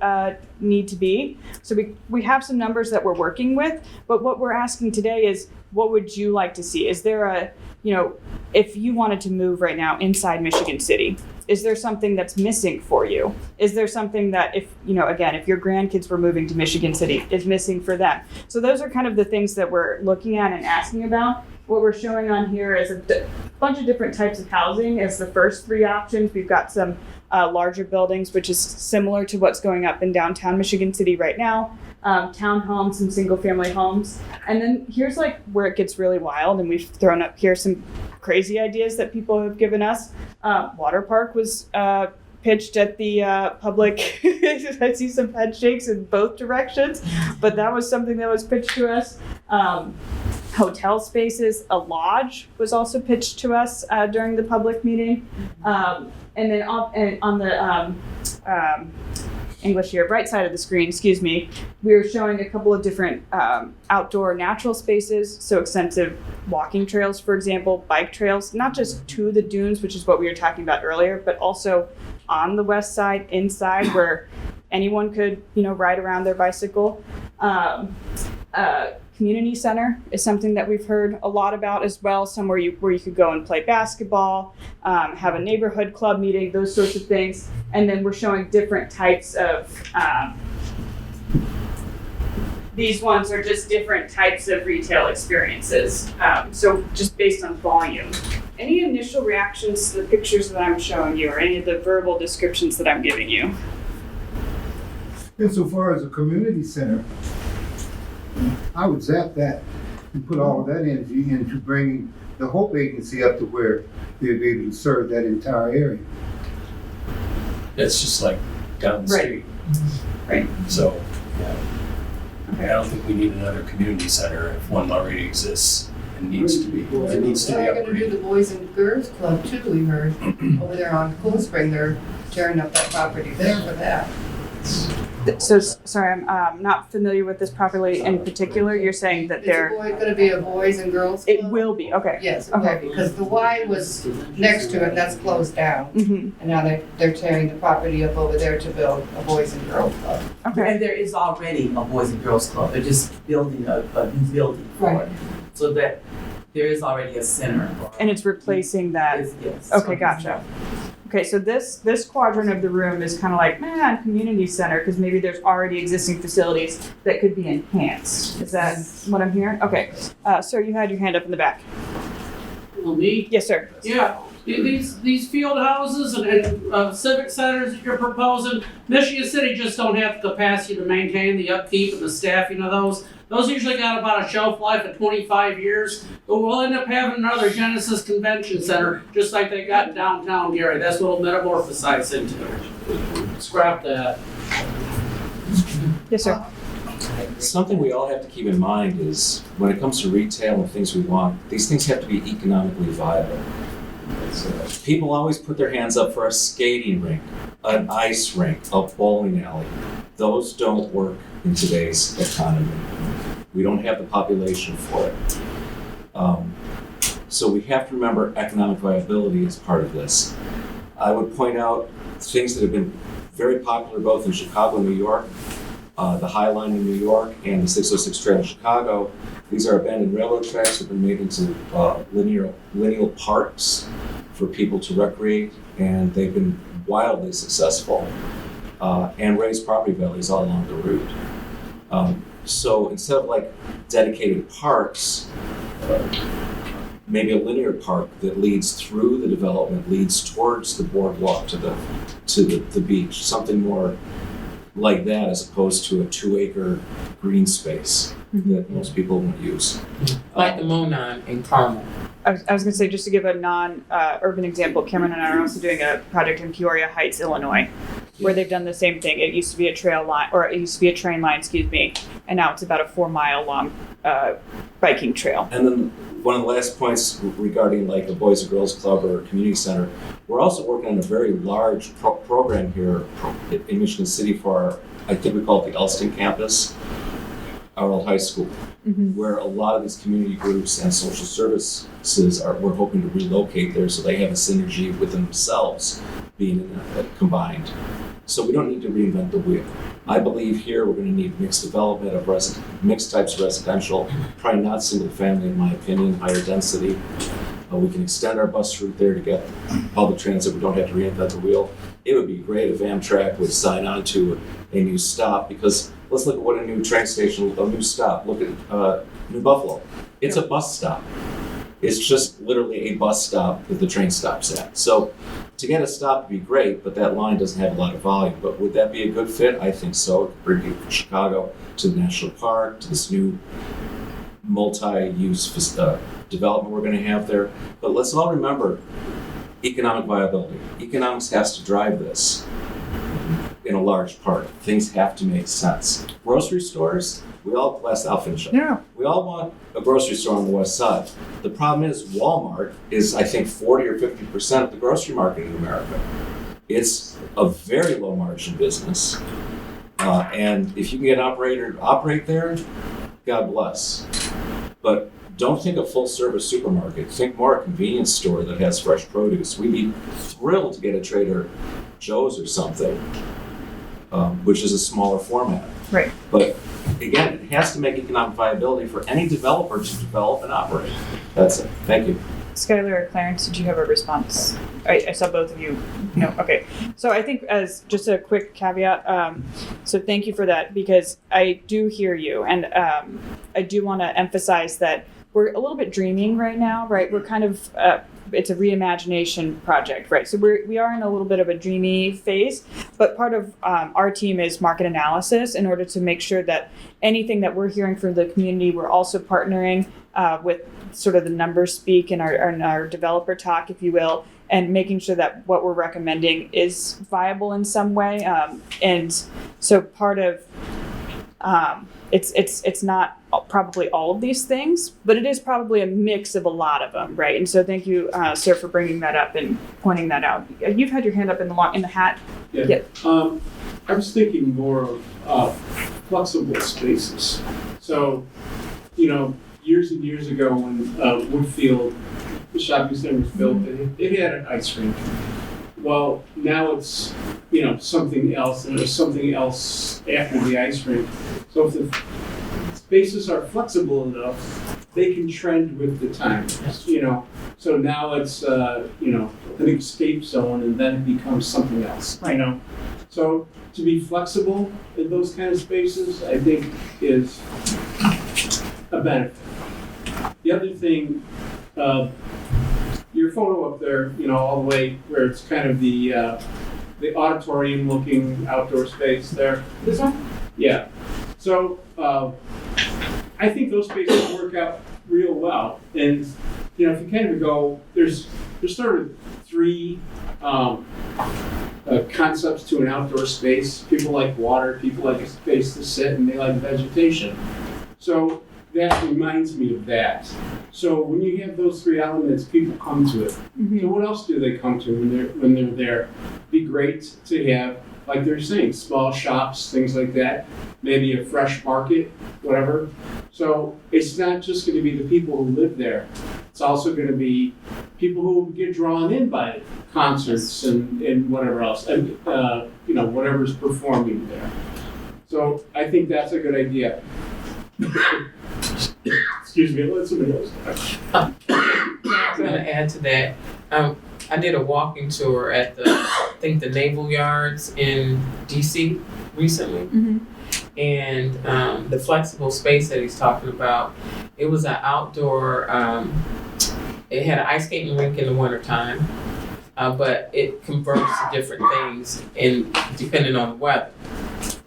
D: need to be. So we have some numbers that we're working with, but what we're asking today is, what would you like to see? Is there a, you know, if you wanted to move right now inside Michigan City, is there something that's missing for you? Is there something that if, you know, again, if your grandkids were moving to Michigan City, is missing for them? So those are kind of the things that we're looking at and asking about. What we're showing on here is a bunch of different types of housing as the first three options. We've got some larger buildings, which is similar to what's going up in downtown Michigan City right now. Townhomes and single family homes. And then here's like where it gets really wild, and we've thrown up here some crazy ideas that people have given us. Water Park was pitched at the public. I see some head shakes in both directions, but that was something that was pitched to us. Hotel spaces, a lodge was also pitched to us during the public meeting. And then on the English here, right side of the screen, excuse me, we were showing a couple of different outdoor natural spaces, so extensive walking trails, for example, bike trails, not just to the dunes, which is what we were talking about earlier, but also on the west side, inside, where anyone could, you know, ride around their bicycle. community center is something that we've heard a lot about as well. Somewhere where you could go and play basketball, have a neighborhood club meeting, those sorts of things. And then we're showing different types of. These ones are just different types of retail experiences. So just based on volume. Any initial reactions to the pictures that I'm showing you, or any of the verbal descriptions that I'm giving you?
N: Insofar as a community center, I would zap that and put all of that energy into bringing the Hope Agency up to where they'd be able to serve that entire area.
O: It's just like down the
D: Right.
O: street.
D: Right.
O: So, yeah. I don't think we need another community center if one already exists and needs to be. It needs to be
I: They're gonna do
O: upgraded.
I: the Boys and Girls Club too, we heard, over there on Cool Spring, they're tearing up that property there for that.
D: So, sorry, I'm not familiar with this properly in particular. You're saying that they're.
I: Is it gonna be a Boys and Girls Club?
D: It will be, okay.
I: Yes, it will
D: Okay.
I: be, because the Y was next to it, that's closed down.
D: Mm-hmm.
I: And now they're tearing the property up over there to build a Boys and Girls Club.
D: Okay.
B: And there is already a Boys and Girls Club, they're just building a new building for it. So that there is already a center.
D: And it's replacing that.
B: Yes.
D: Okay, gotcha. Okay, so this quadrant of the room is kind of like, community center, because maybe there's already existing facilities that could be enhanced. Is that what I'm hearing? Okay. Sir, you had your hand up in the back.
K: Well, me?
D: Yes, sir.
K: Yeah, these field houses and civic centers that you're proposing, Michigan City just don't have the capacity to maintain the upkeep and the staffing of those. Those usually got about a shelf life of 25 years, but we'll end up having another Genesis Convention Center, just like they got in downtown Gary. That's what it'll metamorphosize into. Scrap that.
D: Yes, sir.
L: Something we all have to keep in mind is when it comes to retail and things we want, these things have to be economically viable. People always put their hands up for a skating rink, an ice rink, a bowling alley. Those don't work in today's economy. We don't have the population for it. So we have to remember economic viability as part of this. I would point out things that have been very popular both in Chicago and New York. The High Line in New York and the 606 Trail in Chicago. These are abandoned railroad tracks that have been made into lineal parks for people to recreate, and they've been wildly successful and raised property values all along the route. So instead of like dedicated parks, maybe a linear park that leads through the development, leads towards the boardwalk to the beach, something more like that as opposed to a 2-acre green space that most people won't use.
A: Like the Monon in Carmel.
D: I was going to say, just to give a non-urban example, Cameron and I are also doing a project in Peoria Heights, Illinois, where they've done the same thing. It used to be a trail line, or it used to be a train line, and now it's about a 4-mile long biking trail.
L: And then one of the last points regarding like a Boys and Girls Club or a community center, we're also working on a very large program here in Michigan City for our, I think we call it the Elston campus, our old high school, where a lot of these community groups and social services we're hoping to relocate there so they have a synergy within themselves being combined. So we don't need to reinvent the wheel. I believe here we're going to need mixed development of mixed types of residential, probably not single family in my opinion, higher density. We can extend our bus route there to get public transit. We don't have to reinvent the wheel. It would be great if Amtrak would sign on to a new stop, because let's look at what a new train station, a new stop. Look at New Buffalo. It's a bus stop. It's just literally a bus stop that the train stops at. So to get a stop would be great, but that line doesn't have a lot of volume. But would that be a good fit? I think so. It could bring you from Chicago to the National Park, to this new multi-use development we're going to have there. But let's all remember economic viability. Economics has to drive this in a large part. Things have to make sense. Grocery stores, I'll finish up.
D: Yeah.
L: We all want a grocery store on the west side. The problem is Walmart is, I think, 40 or 50% of the grocery market in America. It's a very low margin business. And if you can get an operator to operate there, God bless. But don't think a full service supermarket. Think more a convenience store that has fresh produce. We'd be thrilled to get a Trader Joe's or something which is a smaller format.
D: Right.
L: But again, it has to make economic viability for any developer to develop and operate. That's it. Thank you.
D: Skylar or Clarence, did you have a response? I saw both of you. No, okay. So I think as just a quick caveat, so thank you for that, because I do hear you, and I do want to emphasize that we're a little bit dreaming right now, right? We're kind of, it's a reimagination project, right? So we are in a little bit of a dreamy phase, but part of our team is market analysis in order to make sure that anything that we're hearing from the community, we're also partnering with sort of the numbers speak in our developer talk, if you will, and making sure that what we're recommending is viable in some way. And so part of it's not probably all of these things, but it is probably a mix of a lot of them, right? And so thank you, sir, for bringing that up and pointing that out. You've had your hand up in the hat.
P: Yeah. I was thinking more of flexible spaces. So, years and years ago when Woodfield, the shopping center was built, it had an ice rink. Well, now it's, something else, and there's something else after the ice rink. So if the spaces are flexible enough, they can trend with the time, So now it's, an escape zone, and then it becomes something else, So to be flexible in those kind of spaces, I think is a benefit. The other thing, your photo up there, all the way where it's kind of the auditorium-looking outdoor space there.
A: This one?
P: Yeah. So I think those spaces work out real well. And if you kind of go, there's sort of three concepts to an outdoor space. People like water, people like a space to sit, and they like vegetation. So that reminds me of that. So when you have those three elements, people come to it. So what else do they come to when they're there? It'd be great to have, like they're saying, small shops, things like that. Maybe a fresh market, whatever. So it's not just going to be the people who live there. It's also going to be people who get drawn in by concerts and whatever else, and whatever's performing there. So I think that's a good idea. Excuse me, let somebody else talk.
A: I'm going to add to that. I did a walking tour at the Naval Yards in DC recently. And the flexible space that he's talking about, it was an outdoor, it had an ice skating rink in the wintertime, but it converts to different things depending on the weather.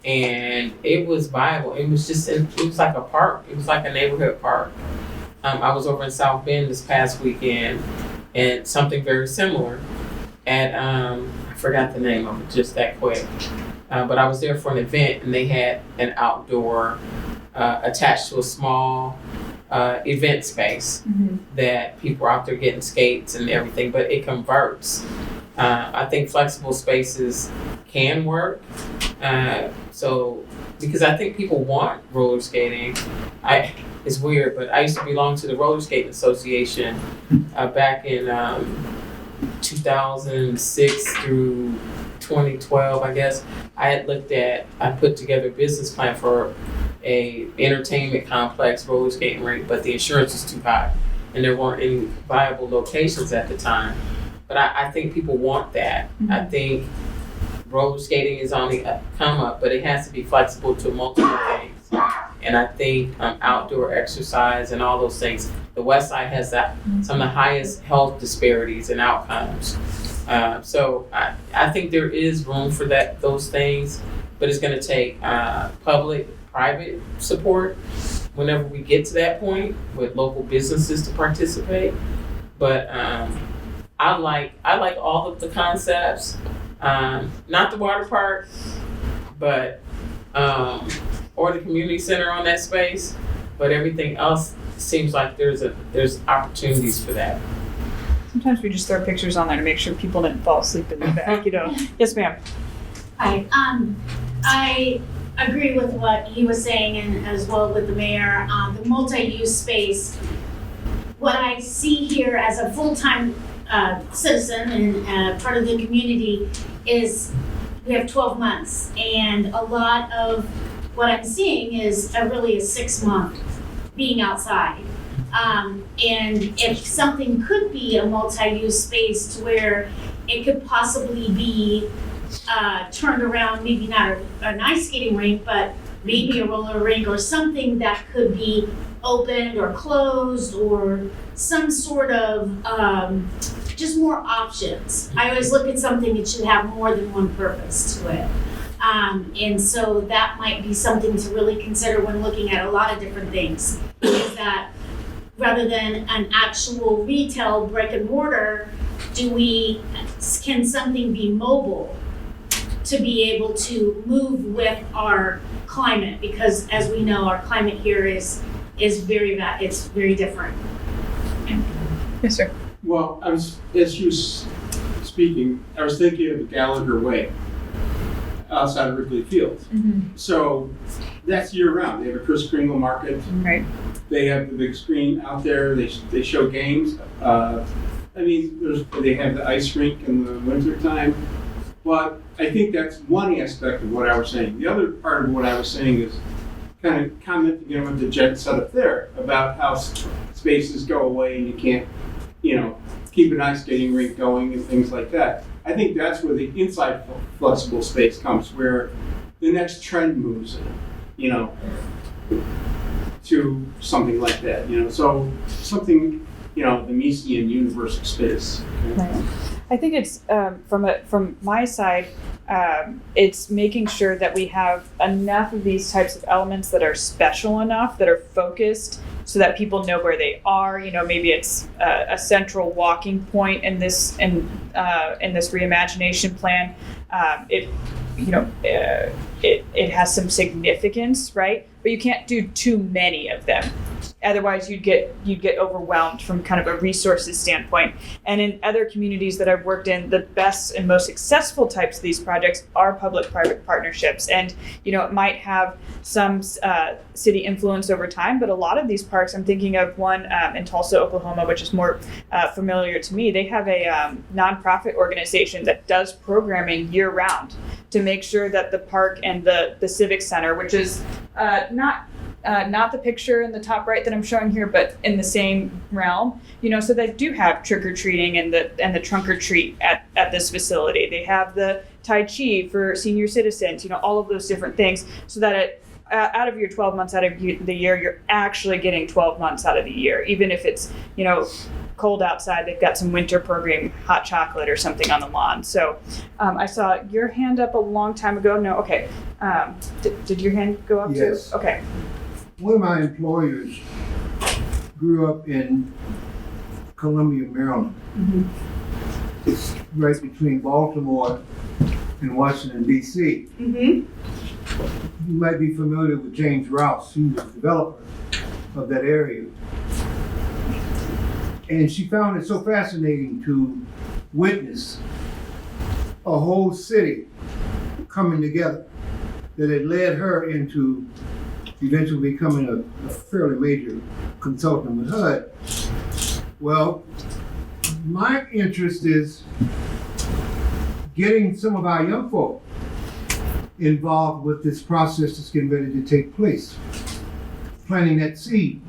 A: And it was viable. It was like a park. It was like a neighborhood park. I was over in South Bend this past weekend, and something very similar at, I forgot the name of it just that quick. But I was there for an event, and they had an outdoor attached to a small event space that people are out there getting skates and everything, but it converts. I think flexible spaces can work. Because I think people want roller skating. It's weird, but I used to belong to the Roller Skating Association back in 2006 through 2012, I guess. I put together a business plan for a entertainment complex roller skating rink, but the insurance was too high, and there weren't any viable locations at the time. But I think people want that. I think roller skating is on the come up, but it has to be flexible to multiple things. And I think outdoor exercise and all those things. The West Side has some of the highest health disparities and outcomes. So I think there is room for those things, but it's going to take public-private support whenever we get to that point with local businesses to participate. But I like all of the concepts. Not the water park, but or the community center on that space, but everything else seems like there's opportunities for that.
D: Sometimes we just throw pictures on there to make sure people didn't fall asleep in the back, Yes, ma'am.
Q: Hi. I agree with what he was saying, and as well with the mayor. The multi-use space. What I see here as a full-time citizen and part of the community is we have 12 months, and a lot of what I'm seeing is really a 6-month being outside. And if something could be a multi-use space to where it could possibly be turned around, maybe not an ice skating rink, but maybe a roller rink or something that could be opened or closed or some sort of just more options. I always look at something, it should have more than one purpose to it. And so that might be something to really consider when looking at a lot of different things, is that rather than an actual retail brick and mortar, can something be mobile to be able to move with our climate? Because as we know, our climate here is very different.
D: Yes, sir.
P: Well, as you was speaking, I was thinking of the Gallagher Way outside of Wrigley Field.
D: Mm-hmm.
P: So that's year round. They have a Kris Kringle market.
D: Right.
P: They have the big screen out there. They show games. They have the ice rink in the winter time. But I think that's one aspect of what I was saying. The other part of what I was saying is kind of commenting on what the Jen said up there about how spaces go away and you can't, keep an ice skating rink going and things like that. I think that's where the inside flexible space comes, where the next trend moves, to something like that, So something, the Miesian universal space. Okay?
D: Right. I think it's from my side, it's making sure that we have enough of these types of elements that are special enough, that are focused, so that people know where they are. Maybe it's a central walking point in this reimagination plan. It has some significance, right? But you can't do too many of them. Otherwise, you'd get overwhelmed from kind of a resources standpoint. And in other communities that I've worked in, the best and most successful types of these projects are public-private partnerships. And it might have some city influence over time, but a lot of these parks, I'm thinking of one in Tulsa, Oklahoma, which is more familiar to me. They have a nonprofit organization that does programming year-round to make sure that the park and the civic center, which is not the picture in the top right that I'm showing here, but in the same realm, so they do have trick-or-treating and the trunk-or-treat at this facility. They have the Tai Chi for senior citizens, all of those different things, so that out of your 12 months out of the year, you're actually getting 12 months out of the year. Even if it's, cold outside, they've got some winter program, hot chocolate or something on the lawn. So I saw your hand up a long time ago. No, okay. Did your hand go up
N: Yes.
D: too? Okay.
N: One of my employers grew up in Columbia, Maryland.
D: Mm-hmm.
N: It's right between Baltimore and Washington, D.C.
D: Mm-hmm.
N: You might be familiar with James Rouse. He was the developer of that area. And she found it so fascinating to witness a whole city coming together that it led her into eventually becoming a fairly major consultant with HUD. Well, my interest is getting some of our young folk involved with this process that's getting ready to take place. Planting that seed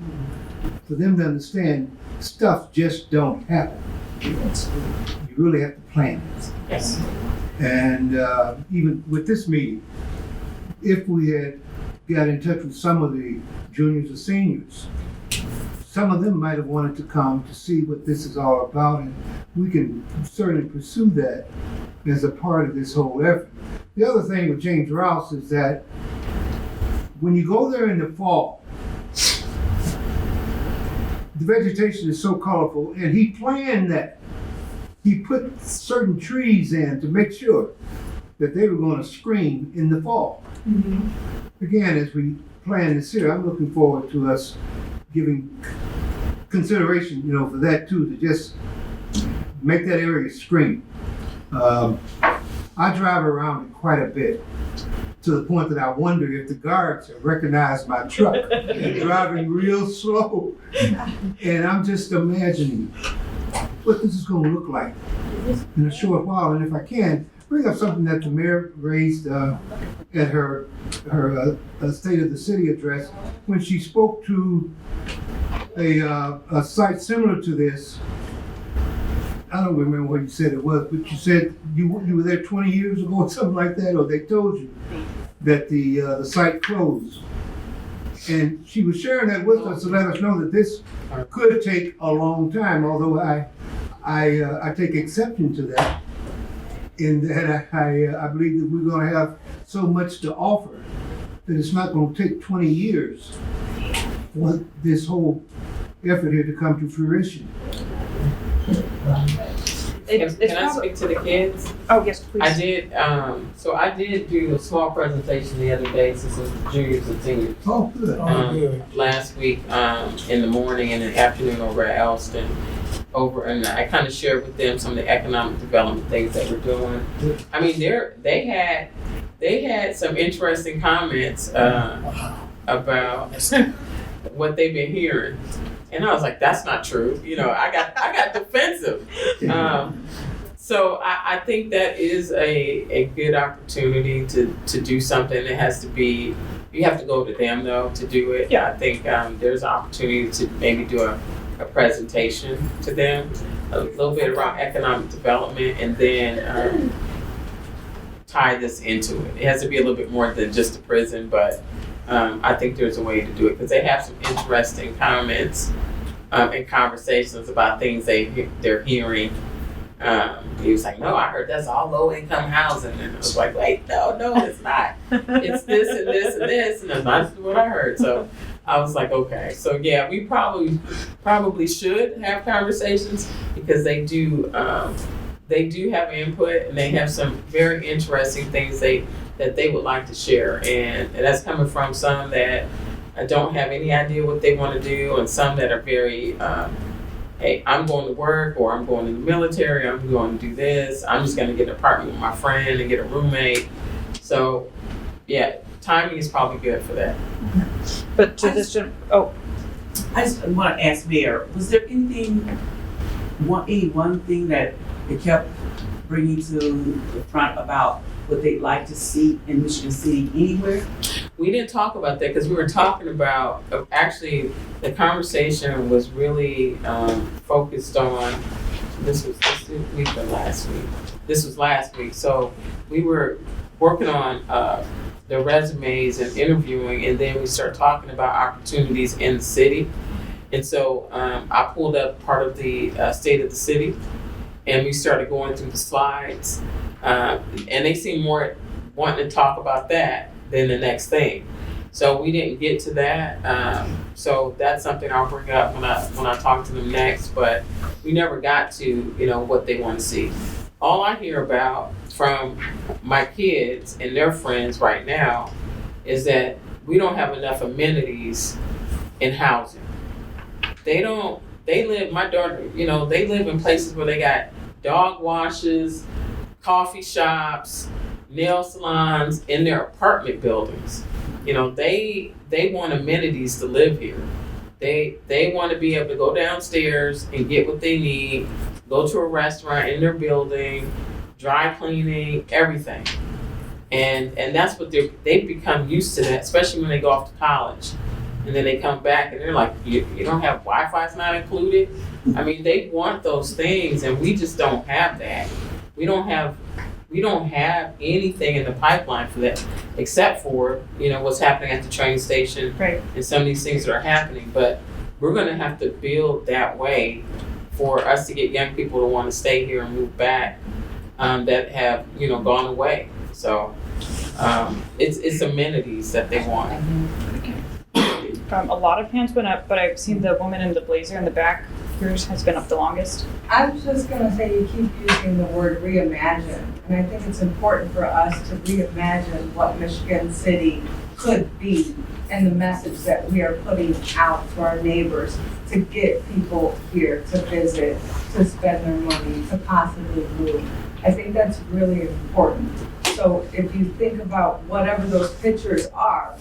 N: for them to understand stuff just don't happen. You really have to plan it.
D: Yes.
N: And even with this meeting, if we had got in touch with some of the juniors or seniors, some of them might have wanted to come to see what this is all about, and we can certainly pursue that as a part of this whole effort. The other thing with James Rouse is that when you go there in the fall, the vegetation is so colorful, and he planned that. He put certain trees in to make sure that they were going to screen in the fall.
D: Mm-hmm.
N: Again, as we plan this year, I'm looking forward to us giving consideration, for that too, to just make that area screen. I drive around it quite a bit, to the point that I wonder if the guards have recognized my truck. They're driving real slow. And I'm just imagining what this is going to look like in a short while. And if I can, bring up something that the mayor raised at her State of the City address when she spoke to a site similar to this. I don't remember what you said it was, but you said you were there 20 years ago or something like that, or they told you that the site closed. And she was sharing that with us to let us know that this could take a long time, although I take exception to that, in that I believe that we're going to have so much to offer that it's not going to take 20 years for this whole effort here to come to fruition.
A: Can I speak to the kids?
D: Oh, yes, please.
A: I did, so I did do a small presentation the other day, since it was juniors and seniors.
N: Oh, good.
A: Last week, in the morning and in the afternoon over at Elston. And I kind of shared with them some of the economic development things that we're doing. I mean, they had some interesting comments, about what they've been hearing. And I was like, that's not true. You know, I got defensive. So I think that is a good opportunity to do something. It has to be, you have to go to them though to do it. Yeah. I think there's an opportunity to maybe do a presentation to them, a little bit around economic development, and then tie this into it. It has to be a little bit more than just a prison, but I think there's a way to do it because they have some interesting comments and conversations about things they're hearing. He was like, no, I heard that's all low income housing. And I was like, wait, no, it's not. It's this and this and this. And that's not what I heard. So I was like, okay. So yeah, we probably should have conversations because they do have input and they have some very interesting things that they would like to share. And that's coming from some that don't have any idea what they want to do, and some that are very, hey, I'm going to work, or I'm going to the military, I'm going to do this, I'm just going to get an apartment with my friend and get a roommate. So yeah, timing is probably good for that.
D: But to this,
B: I just want to ask Mayor, was there any one thing that they kept bringing to the front about what they'd like to see in Michigan City anywhere?
A: We didn't talk about that because we were talking about, actually, the conversation was really focused on, this week or last week? This was last week. So we were working on the resumes and interviewing, and then we started talking about opportunities in the city. And so I pulled up part of the State of the City, and we started going through the slides. And they seemed more wanting to talk about that than the next thing. So we didn't get to that. So that's something I'll bring up when I talk to them next, but we never got to, what they want to see. All I hear about from my kids and their friends right now is that we don't have enough amenities in housing. My daughter, they live in places where they got dog washes, coffee shops, nail salons in their apartment buildings. They want amenities to live here. They want to be able to go downstairs and get what they need, go to a restaurant in their building, dry cleaning, everything. And that's what they've become used to that, especially when they go off to college. And then they come back and they're like, you don't have Wi-Fi's not included? I mean, they want those things and we just don't have that. We don't have anything in the pipeline for that, except for, what's happening at the train station, right, and some of these things that are happening. But we're gonna have to build that way for us to get young people to want to stay here and move back, that have, gone away. So it's amenities that they want.
D: A lot of hands went up, but I've seen the woman in the blazer in the back. Yours has been up the longest.
R: I was just going to say, you keep using the word reimagine, and I think it's important for us to reimagine what Michigan City could be and the message that we are putting out to our neighbors to get people here to visit, to spend their money, to possibly move. I think that's really important. So if you think about whatever those pictures are,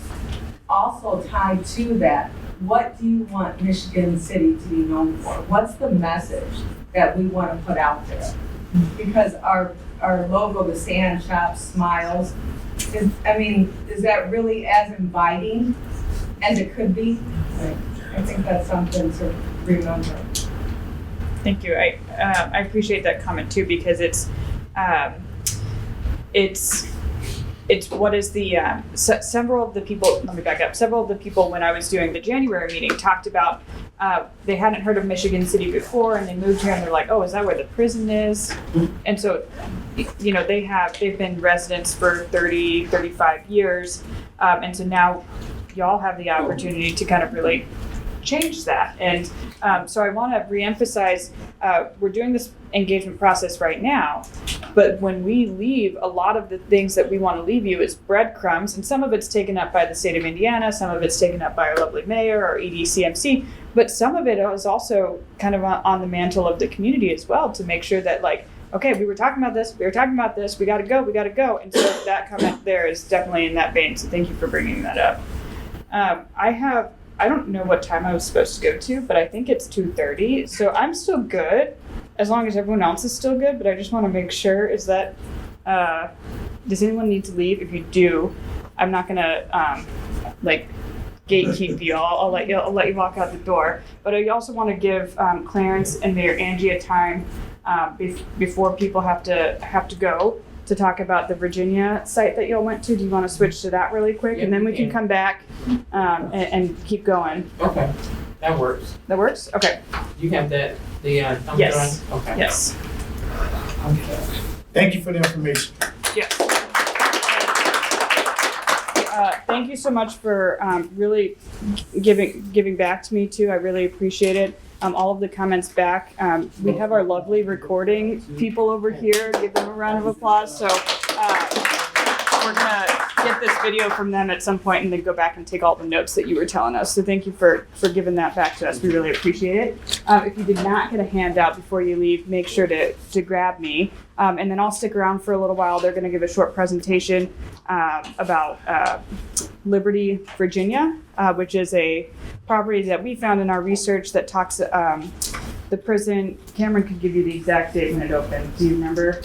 R: also tied to that, what do you want Michigan City to be known for? What's the message that we want to put out there? Because our our logo, the Stand Shop Smiles, is that really as inviting as it could be? I think that's something to remember.
D: Thank you. I appreciate that comment too, because it's what is the several of the people. Let me back up. Several of the people when I was doing the January meeting talked about they hadn't heard of Michigan City before, and they moved here and they're like, oh, is that where the prison is? And so, you know, they've been residents for 30, 35 years, and so now y'all have the opportunity to kind of really change that. And so I want to reemphasize, we're doing this engagement process right now, but when we leave, a lot of the things that we want to leave you is breadcrumbs, and some of it's taken up by the state of Indiana, some of it's taken up by our lovely mayor, our EDCMC, but some of it is also kind of on the mantle of the community as well, to make sure that, like, okay, we were talking about this, we gotta go. And so that comment there is definitely in that vein, so thank you for bringing that up. I don't know what time I was supposed to go to, but I think it's 2:30, so I'm still good, as long as everyone else is still good, but I just want to make sure, is that, does anyone need to leave? If you do, I'm not gonna, gatekeep you. I'll let you walk out the door. But I also want to give Clarence and Mayor Angie a time before people have to go to talk about the Virginia site that y'all went to. Do you want to switch to that really quick?
A: Yeah,
D: and then
A: we
D: we can
A: can.
D: come back and keep going.
A: Okay, that works.
D: That works? Okay.
A: You have that, the thumb
D: Yes.
A: drive? Okay.
D: Yes.
J: Thank you for the information.
D: Yes. Thank you so much for really giving back to me too. I really appreciate it. All of the comments back. We have our lovely recording people over here. Give them a round of applause. So we're gonna get this video from them at some point and then go back and take all the notes that you were telling us. So thank you for giving that back to us. We really appreciate it. If you did not get a handout before you leave, make sure to grab me. And then I'll stick around for a little while. They're gonna give a short presentation about Liberty, Virginia, which is a property that we found in our research that talks, the prison, Cameron could give you the exact date when it opened. Do you remember?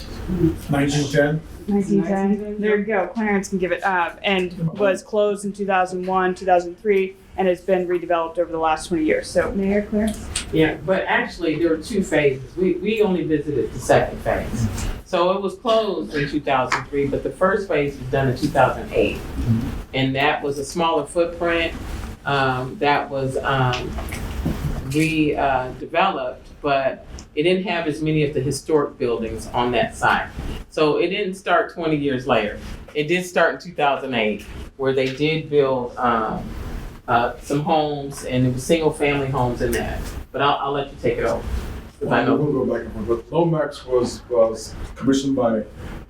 C: 1910.
D: 1910. There you go. Clarence can give it. And was closed in 2001, 2003, and has been redeveloped over the last 20 years. So, Mayor Clarence?
A: Yeah, but actually there were two phases. We only visited the second phase. So it was closed in 2003, but the first phase was done in 2008. And that was a smaller footprint that was redeveloped, but it didn't have as many of the historic buildings on that site. So it didn't start 20 years later. It did start in 2008, where they did build some homes, and it was single family homes in that. But I'll let you take it over.
C: Well, I know we'll go back and forth. But Lomax was commissioned by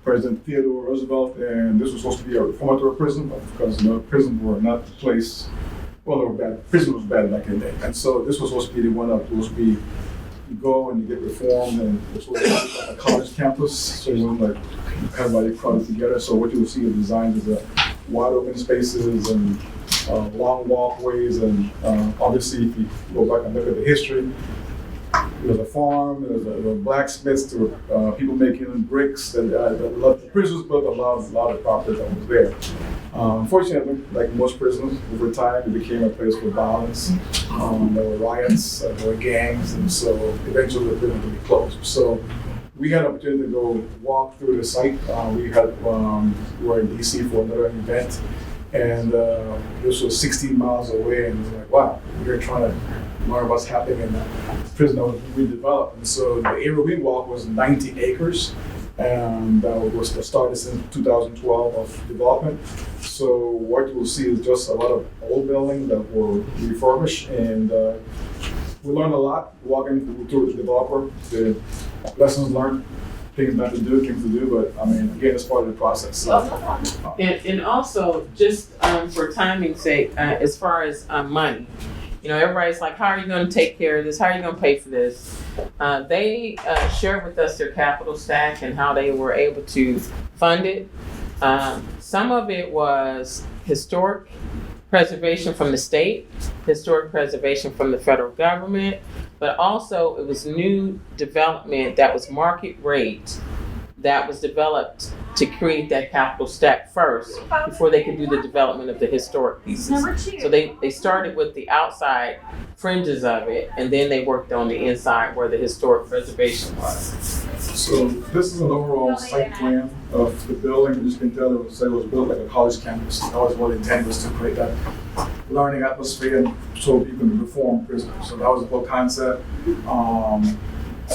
C: President Theodore Roosevelt, and this was supposed to be a reformatory prison, but because prisons were not the place. Well, they were bad. Prison was bad back in the day, and so this was supposed to be the one that was supposed to be you go and you get reformed, and it was supposed to be like a college campus, so you weren't like everybody crowded together. So what you will see is designs is wide open spaces and long walkways, and obviously if you go back and look at the history. There was a farm, there was blacksmiths, there were people making bricks that loved the prisoners, but a lot of property that was there. Unfortunately, like most prisons, over time it became a place for violence. There were riots, there were gangs, and so eventually the prison would be closed. So we had an opportunity to go walk through the site. We were in DC for another event, and this was 16 miles away, and it was like, wow, we're trying to learn what's happening in the prison that was redeveloped. And so the area we walked was 90 acres, and that was started since 2012 of development. So what you will see is just a lot of old buildings that were refurbished, and we learned a lot walking through the developer, the lessons learned, things not to do, things to do, but I mean, again, it's part of the process. So.
A: And also, just for timing's sake, as far as money, you know, everybody's like, how are you going to take care of this? How are you going to pay for this? They shared with us their capital stack and how they were able to fund it. Some of it was historic preservation from the state, historic preservation from the federal government, but also it was new development that was market rate that was developed to create that capital stack first before they could do the development of the historic pieces. So they started with the outside fringes of it, and then they worked on the inside where the historic preservation was.
C: So this is an overall site plan of the building. As you can tell, it was built like a college campus. That was what the intent was, to create that learning atmosphere and so you can reform prisoners. So that was the whole concept.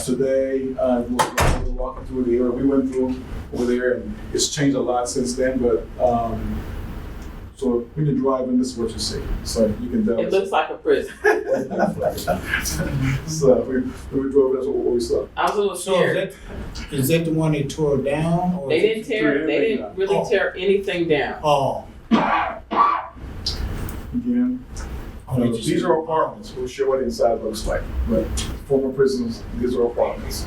C: Today, we're walking through the area we went through over there, and it's changed a lot since then, but so when you drive in, this is what you see. So you can tell.
A: It looks like a prison.
C: So we drove, that's what we saw.
A: I was a little scared.
J: Is that the one they tore down? Or
A: They didn't really tear anything down.
J: Oh.
C: Again, these are apartments. We'll show what the inside looks like. But former prisons, these are apartments.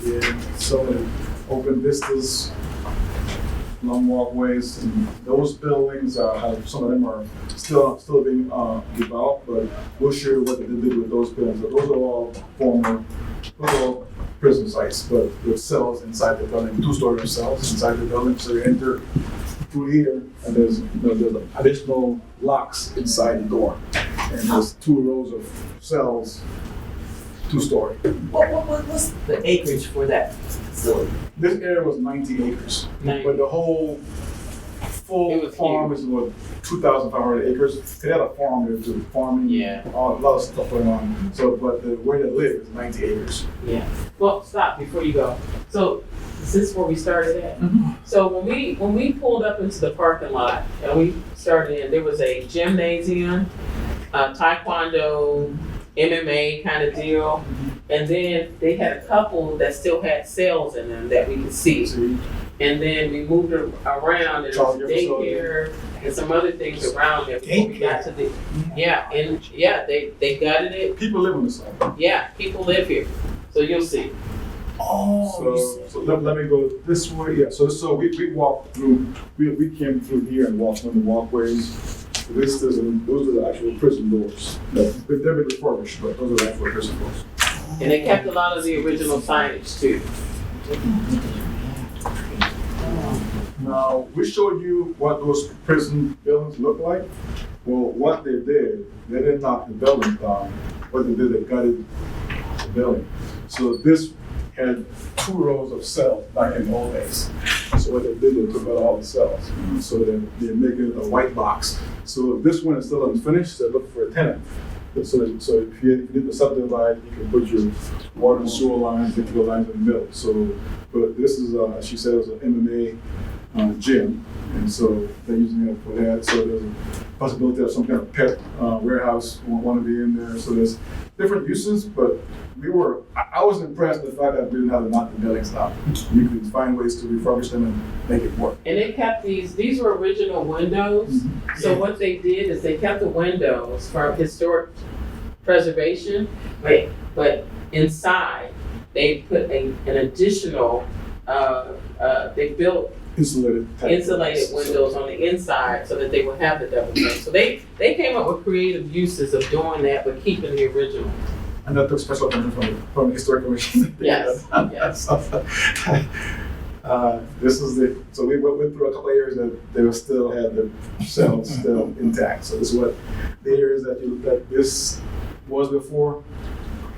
C: Yeah, so open vistas, long walkways, and those buildings have, some of them are still being developed, but we'll show you what they did with those buildings. Those are all former prison sites, but with cells inside the building, 2-story cells inside the building. So you enter through here, and there's additional locks inside the door, and there's 2 rows of cells, 2-story.
B: What's the acreage for that facility?
C: This area was 90 acres, but the whole full farm is about 2,500 acres. They had a farm there too, farming, a lot of stuff going on. So, but where they live is 90 acres.
A: Yeah. Well, stop before you go. So, is this where we started at?
C: Mm-hmm.
A: So when we pulled up into the parking lot and we started in, there was a gymnasium, taekwondo, MMA kind of deal, and then they had a couple that still had cells in them that we could see. And then we moved around, and there was daycare and some other things around there before we got to the they gutted it.
C: People live on the site.
A: Yeah, people live here, so you'll see.
C: So let me go this way. Yeah. So we walked through. We came through here and walked on the walkways. Vistas, and those are the actual prison doors. They've been refurbished, but those are the actual prison doors.
A: And they kept a lot of the original signage too.
C: Now, we showed you what those prison buildings look like. Well, what they didn't knock the building down. What they did, they gutted the building. So this had 2 rows of cells back in the old days. So what they did, they took out all the cells. So they make it a white box. So this one is still unfinished, so look for a tenant. So if you need to subdivide, you can put your water and sewer lines, get your lines in the middle. So, but this is, she said, it was an MMA gym, and so they're using it for that. So there's a possibility of some kind of pet warehouse want to be in there. So there's different uses, but I was impressed with the fact that we didn't have to knock the buildings down. You could find ways to refurbish them and make it work.
A: And they kept these were original windows. Mm-hmm. So what they did is they kept the windows for historic preservation, but inside they put an additional, they built insulated windows on the inside so that they would have the double pane. So they came up with creative uses of doing that, but keeping the original.
C: And that took special attention from the historic commission.
A: Yes. Yes.
C: So we went through a couple of areas that they still had the cells still intact. So this is what the areas that this was before.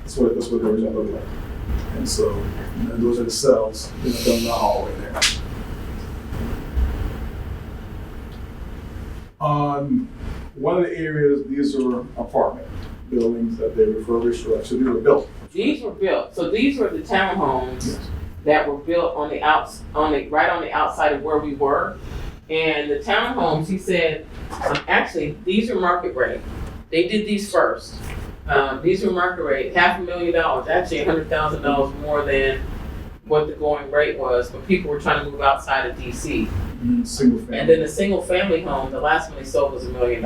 C: That's what the original looked like. And so those are the cells down the hallway there. On one of the areas, these are apartment buildings that they refurbished, or actually they were built.
A: These were built. So these were the townhomes that were built right on the outside of where we were. And the townhomes, he said, actually, these are market rate. They did these first. These were market rate, $500,000, actually $100,000 more than what the going rate was, but people were trying to move outside of DC.
C: Single family.
A: And then the single family home, the last one they sold was $1 million.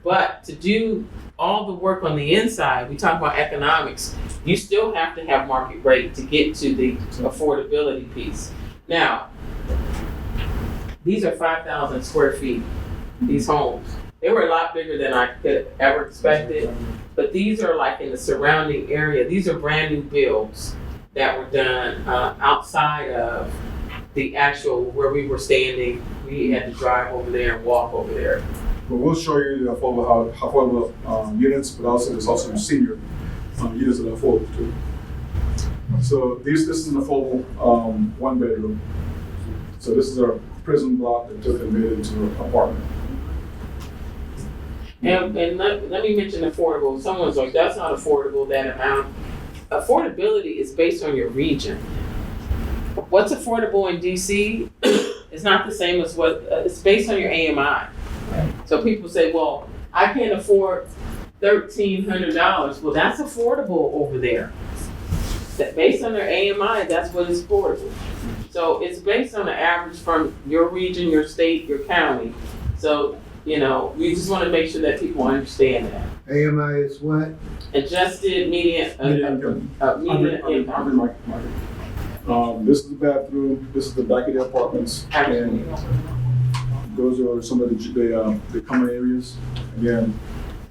A: But to do all the work on the inside, we talk about economics, you still have to have market rate to get to the affordability piece. Now, these are 5,000 square feet, these homes. They were a lot bigger than I could ever expected, But these are like in the surrounding area. These are brand new builds that were done outside of the actual where we were standing. We had to drive over there and walk over there.
C: But we'll show you the affordable units, but also there's also senior units that are affordable too. So this is an affordable one bedroom. So this is our prison block that took and made it into an apartment.
A: And let me mention affordable. Someone's like, that's not affordable, that amount. Affordability is based on your region. What's affordable in DC is not the same as what, it's based on your AMI. So people say, well, I can't afford $1,300. Well, that's affordable over there. That based on their AMI, that's what is affordable. So it's based on the average from your region, your state, your county. So, you know, we just want to make sure that people understand that.
N: AMI is what?
A: Adjusted median income.
C: This is the bathroom. This is the back of the apartments. And those are some of the common areas. Again,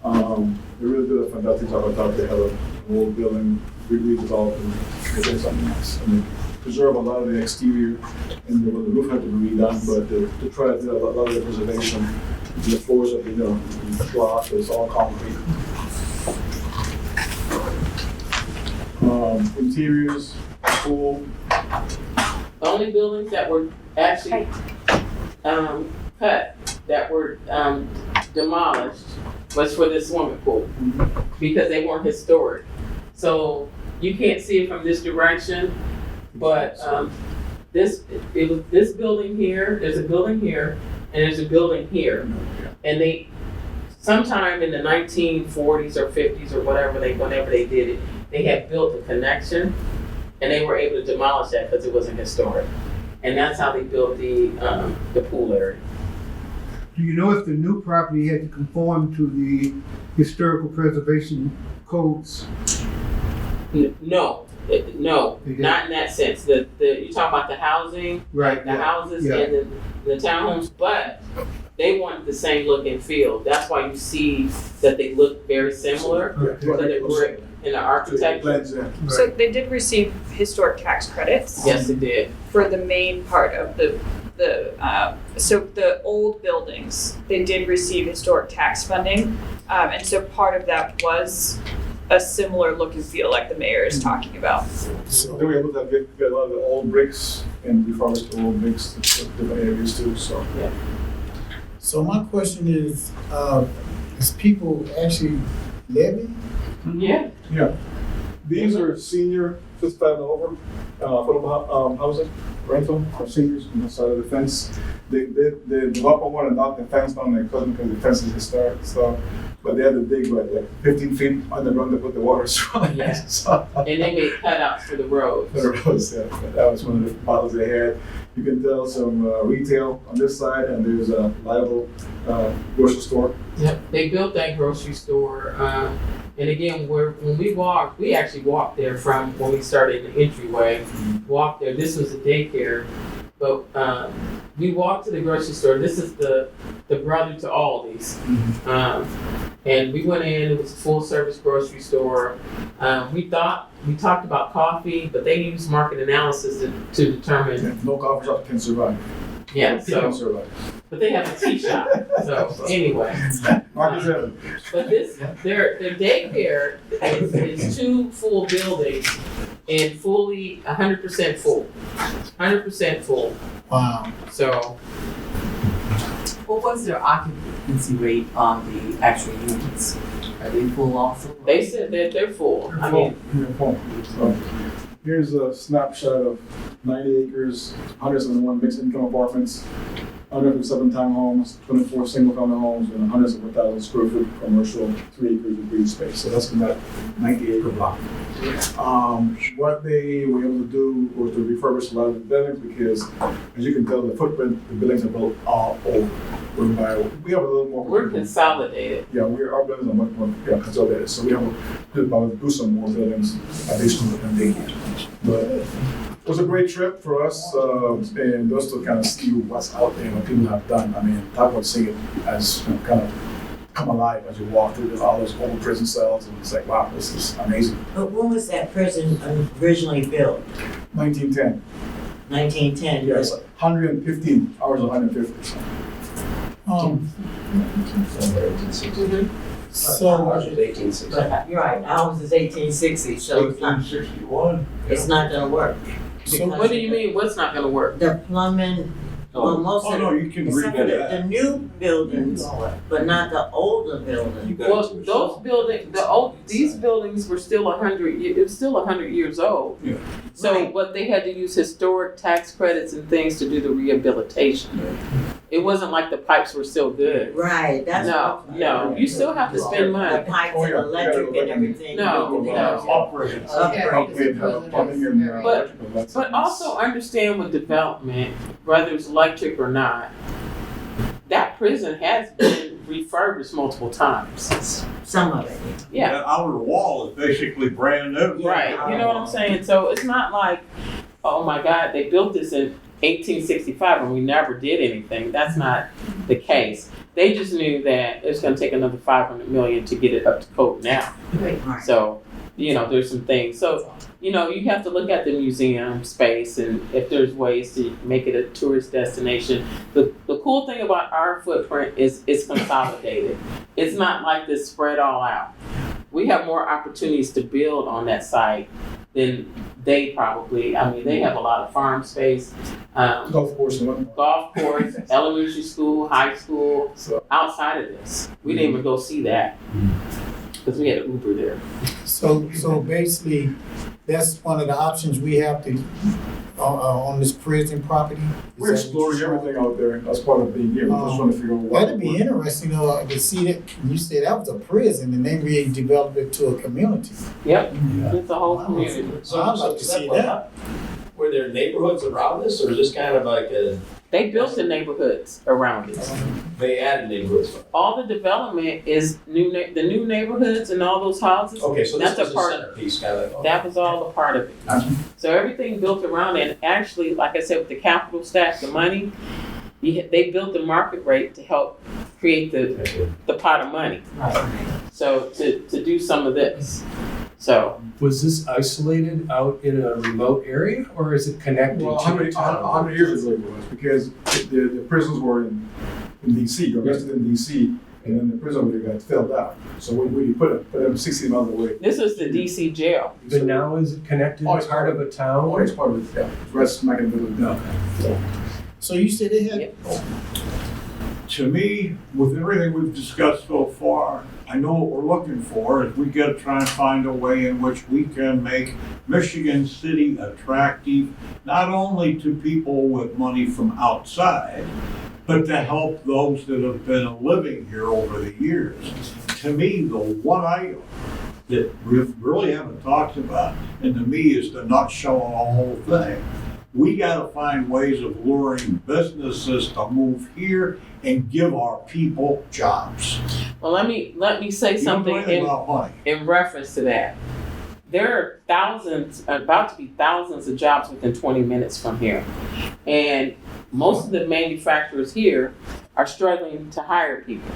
C: they really did a fantastic job. I thought they had a whole building really developed and they did something nice. I mean, preserve a lot of the exterior and the roof had to be redone, but to try to do a lot of the preservation. The floors are, block, it's all concrete. Interiors, pool.
A: The only buildings that were actually cut, that were demolished, was for this swimming pool because they weren't historic. So you can't see it from this direction, but this building here, there's a building here, and there's a building here, and they sometime in the 1940s or 50s or whenever they did it, they had built a connection, and they were able to demolish that because it wasn't historic, and that's how they built the pool area.
N: Do you know if the new property had to conform to the historical preservation codes?
A: No, not in that sense. You talk about the housing,
N: right?
A: The houses and the townhomes, but they wanted the same look and feel. That's why you see that they look very similar to the brick and the architecture.
D: So they did receive historic tax credits.
A: Yes, they did.
D: For the main part of so the old buildings, they did receive historic tax funding, and so part of that was a similar look and feel like the mayor is talking about.
C: So then we able to get a lot of the old bricks and refurbish the old bricks to different areas too. So
A: yeah.
J: So my question is people actually living?
A: Yeah.
C: Yeah. These are senior 55 and over affordable housing rental for seniors on the side of the fence. The developer wanted to knock the fence down, they couldn't because the fence is historic. So, but they had to dig like 15 feet underground to put the water source.
A: Yeah.
C: So,
A: and they made cutouts for the roads.
C: For the roads, yeah. That was one of the models they had. You can tell some retail on this side, and there's a liable grocery store.
A: Yep, they built that grocery store. And again, when we actually walked there from when we started in the entryway. Walked there. This was a daycare, but we walked to the grocery store. This is the brother to Aldi's, and we went in. It was a full service grocery store. We talked about coffee, but they used market analysis to determine
C: no coffee shop can survive.
A: Yeah,
C: Can survive.
A: but they have a tea shop. So anyway, but their daycare is 2 full buildings and fully 100% full, 100% full.
J: Wow.
A: So.
B: What was their occupancy rate on the actual units? Are they full also?
A: They said that they're full. I mean,
C: So, here's a snapshot of 90 acres, 101 mixed income apartments, 107 townhomes, 24 single family homes, and 100,000 square foot commercial, 3 acres of green space. So that's in that 90 acre block. What they were able to do was to refurbish a lot of the buildings because, as you can tell, the footprint, the buildings are built all over. We have a little more.
A: We're consolidated.
C: Yeah, our buildings are much more consolidated. So we have to do some more buildings additional than they can. But it was a great trip for us, and just to kind of see what's out there, what people have done. I mean, I would see it as kind of come alive as you walk through all those old prison cells, and it's like, wow, this is amazing.
S: But when was that prison originally built?
C: 1910.
S: 1910?
C: Yes, 115 hours of 150.
J: So,
G: Ours was 1860.
S: But you're right, ours is 1860, so it's not,
E: 1861.
S: it's not gonna work.
J: So
A: What do you mean, what's not gonna work?
S: The plumbing, well, most
E: Oh,
S: of
E: no, you can
S: except for
E: redo
S: the
E: that.
S: new buildings, but not the older buildings.
A: Well, those buildings, these buildings were still 100, it was still 100 years old.
E: Yeah.
A: So
S: Right.
A: what they had to use historic tax credits and things to do the rehabilitation. It wasn't like the pipes were still good.
S: Right, that's.
A: No, you still have to spend
S: The
A: money.
S: pipes and electric and everything.
A: No.
E: Upgrades.
C: Upgrade, plumbing and
A: But-
C: electrical. That's
A: But also understand with development, whether it's electric or not, that prison has been refurbished multiple times.
S: Some of it.
A: Yeah.
E: That outer wall is basically brand new.
A: Right, you know what I'm saying? So it's not like, oh my God, they built this in 1865 and we never did anything. That's not the case. They just knew that it's gonna take another 500 million to get it up to code now.
S: Right.
A: So, there's some things. So, you have to look at the museum space and if there's ways to make it a tourist destination. The cool thing about our footprint is it's consolidated. It's not like this spread all out. We have more opportunities to build on that site than they probably, they have a lot of farm space,
C: golf course and whatnot.
A: golf course, elementary school, high school,
C: So,
A: outside of this. We didn't even go see that because we had an Uber there.
J: so basically, that's one of the options we have to, on this prison property. Is
C: we're
J: that what
C: exploring
J: you're
C: everything out there as part of being here. We're just trying to figure out what.
J: That'd be interesting, to see that, you said that was a prison and they really developed it to a community.
A: Yep, it's a whole community.
J: So I'd like to see that.
G: Were there neighborhoods around this, or is this kind of like
A: They built the neighborhoods around it.
G: they added neighborhoods?
A: All the development is the new neighborhoods and all those houses.
G: Okay, so this
A: That's
G: was
A: a
G: a
A: part.
G: centerpiece kind of.
A: That was all a part of it. So everything built around it. And actually, like I said, with the capital stack, the money, they built the market rate to help create the pot of money. So to do some of this. So
O: Was this isolated out in a remote area, or is it connected
C: Well,
O: to the
C: 100
O: town?
C: years ago it was because the prisons were in DC, arrested in DC, and then the prison over there got filled out. So we put them 60 miles away.
A: this was the DC jail.
O: But now is it connected
C: Oh,
O: as part of a town?
C: Oh, it's part of it, yeah. It's right smack in the middle of the
J: So you said they had,
E: To me, with everything we've discussed so far, I know what we're looking for is we gotta try and find a way in which we can make Michigan City attractive, not only to people with money from outside, but to help those that have been living here over the years. To me, the one item that we really haven't talked about, and to me is the nutshell of the whole thing. We gotta find ways of luring businesses to move here and give our people jobs.
A: Well, let me say something
E: About money.
A: in reference to that. There are about to be thousands of jobs within 20 minutes from here. And most of the manufacturers here are struggling to hire people,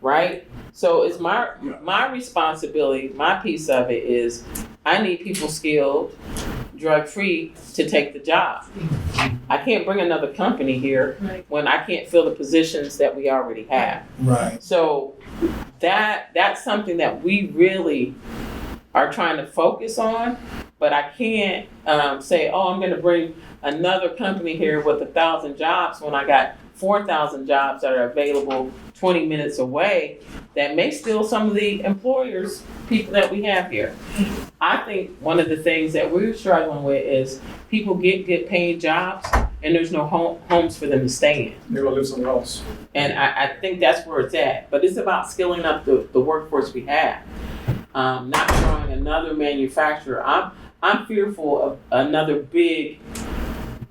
A: right? So it's my responsibility, my piece of it is I need people skilled, drug-free to take the job. I can't bring another company here when I can't fill the positions that we already have.
J: right.
A: So that's something that we really are trying to focus on, but I can't say, oh, I'm gonna bring another company here with 1,000 jobs when I got 4,000 jobs that are available 20 minutes away that may steal some of the employers, people that we have here. I think one of the things that we're struggling with is people get paying jobs and there's no homes for them to stay in.
C: They're gonna live somewhere else.
A: And I think that's where it's at. But it's about skilling up the workforce we have. Not throwing another manufacturer. I'm fearful of another big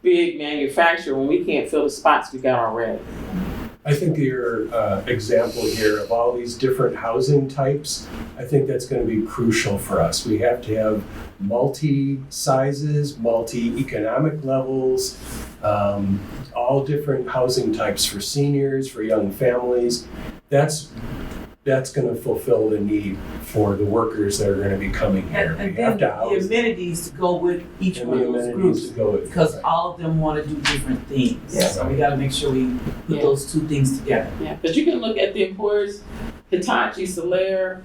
A: manufacturer when we can't fill the spots we got already.
O: I think your example here of all these different housing types, I think that's going to be crucial for us. We have to have multi-sizes, multi-economic levels, all different housing types for seniors, for young families. That's that's going to fulfill the need for the workers that are going to be coming here.
B: And
O: We have
B: then
O: to
B: the
O: house them.
B: amenities to go with each
O: And
B: one
O: the
B: of those
O: amenities
B: groups.
O: to go with.
B: Because all of them want to do different things.
A: Yeah.
B: So we gotta make sure we put
A: Yeah.
B: those two things together.
A: Yeah, but you can look at the employers, Hitachi, Solaire,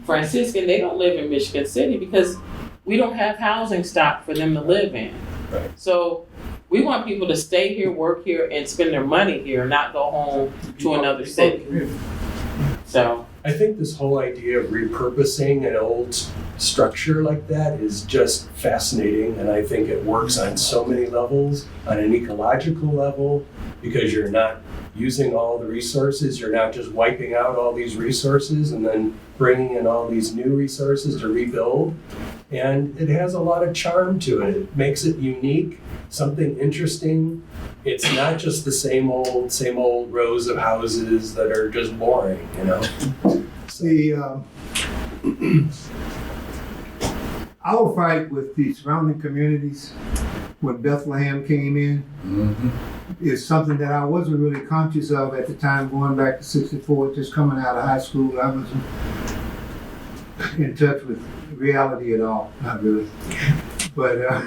A: Franciscan, they don't live in Michigan City because we don't have housing stock for them to live in.
O: Right.
A: So we want people to stay here, work here, and spend their money here, not go home to another city. So,
O: I think this whole idea of repurposing an old structure like that is just fascinating, and I think it works on so many levels, on an ecological level, because you're not using all the resources, you're not just wiping out all these resources and then bringing in all these new resources to rebuild. And it has a lot of charm to it. It makes it unique, something interesting. It's not just the same old rows of houses that are just boring, you know?
N: Our fight with the surrounding communities when Bethlehem came in is something that I wasn't really conscious of at the time, going back to '64, just coming out of high school. I wasn't in touch with reality at all, not really. But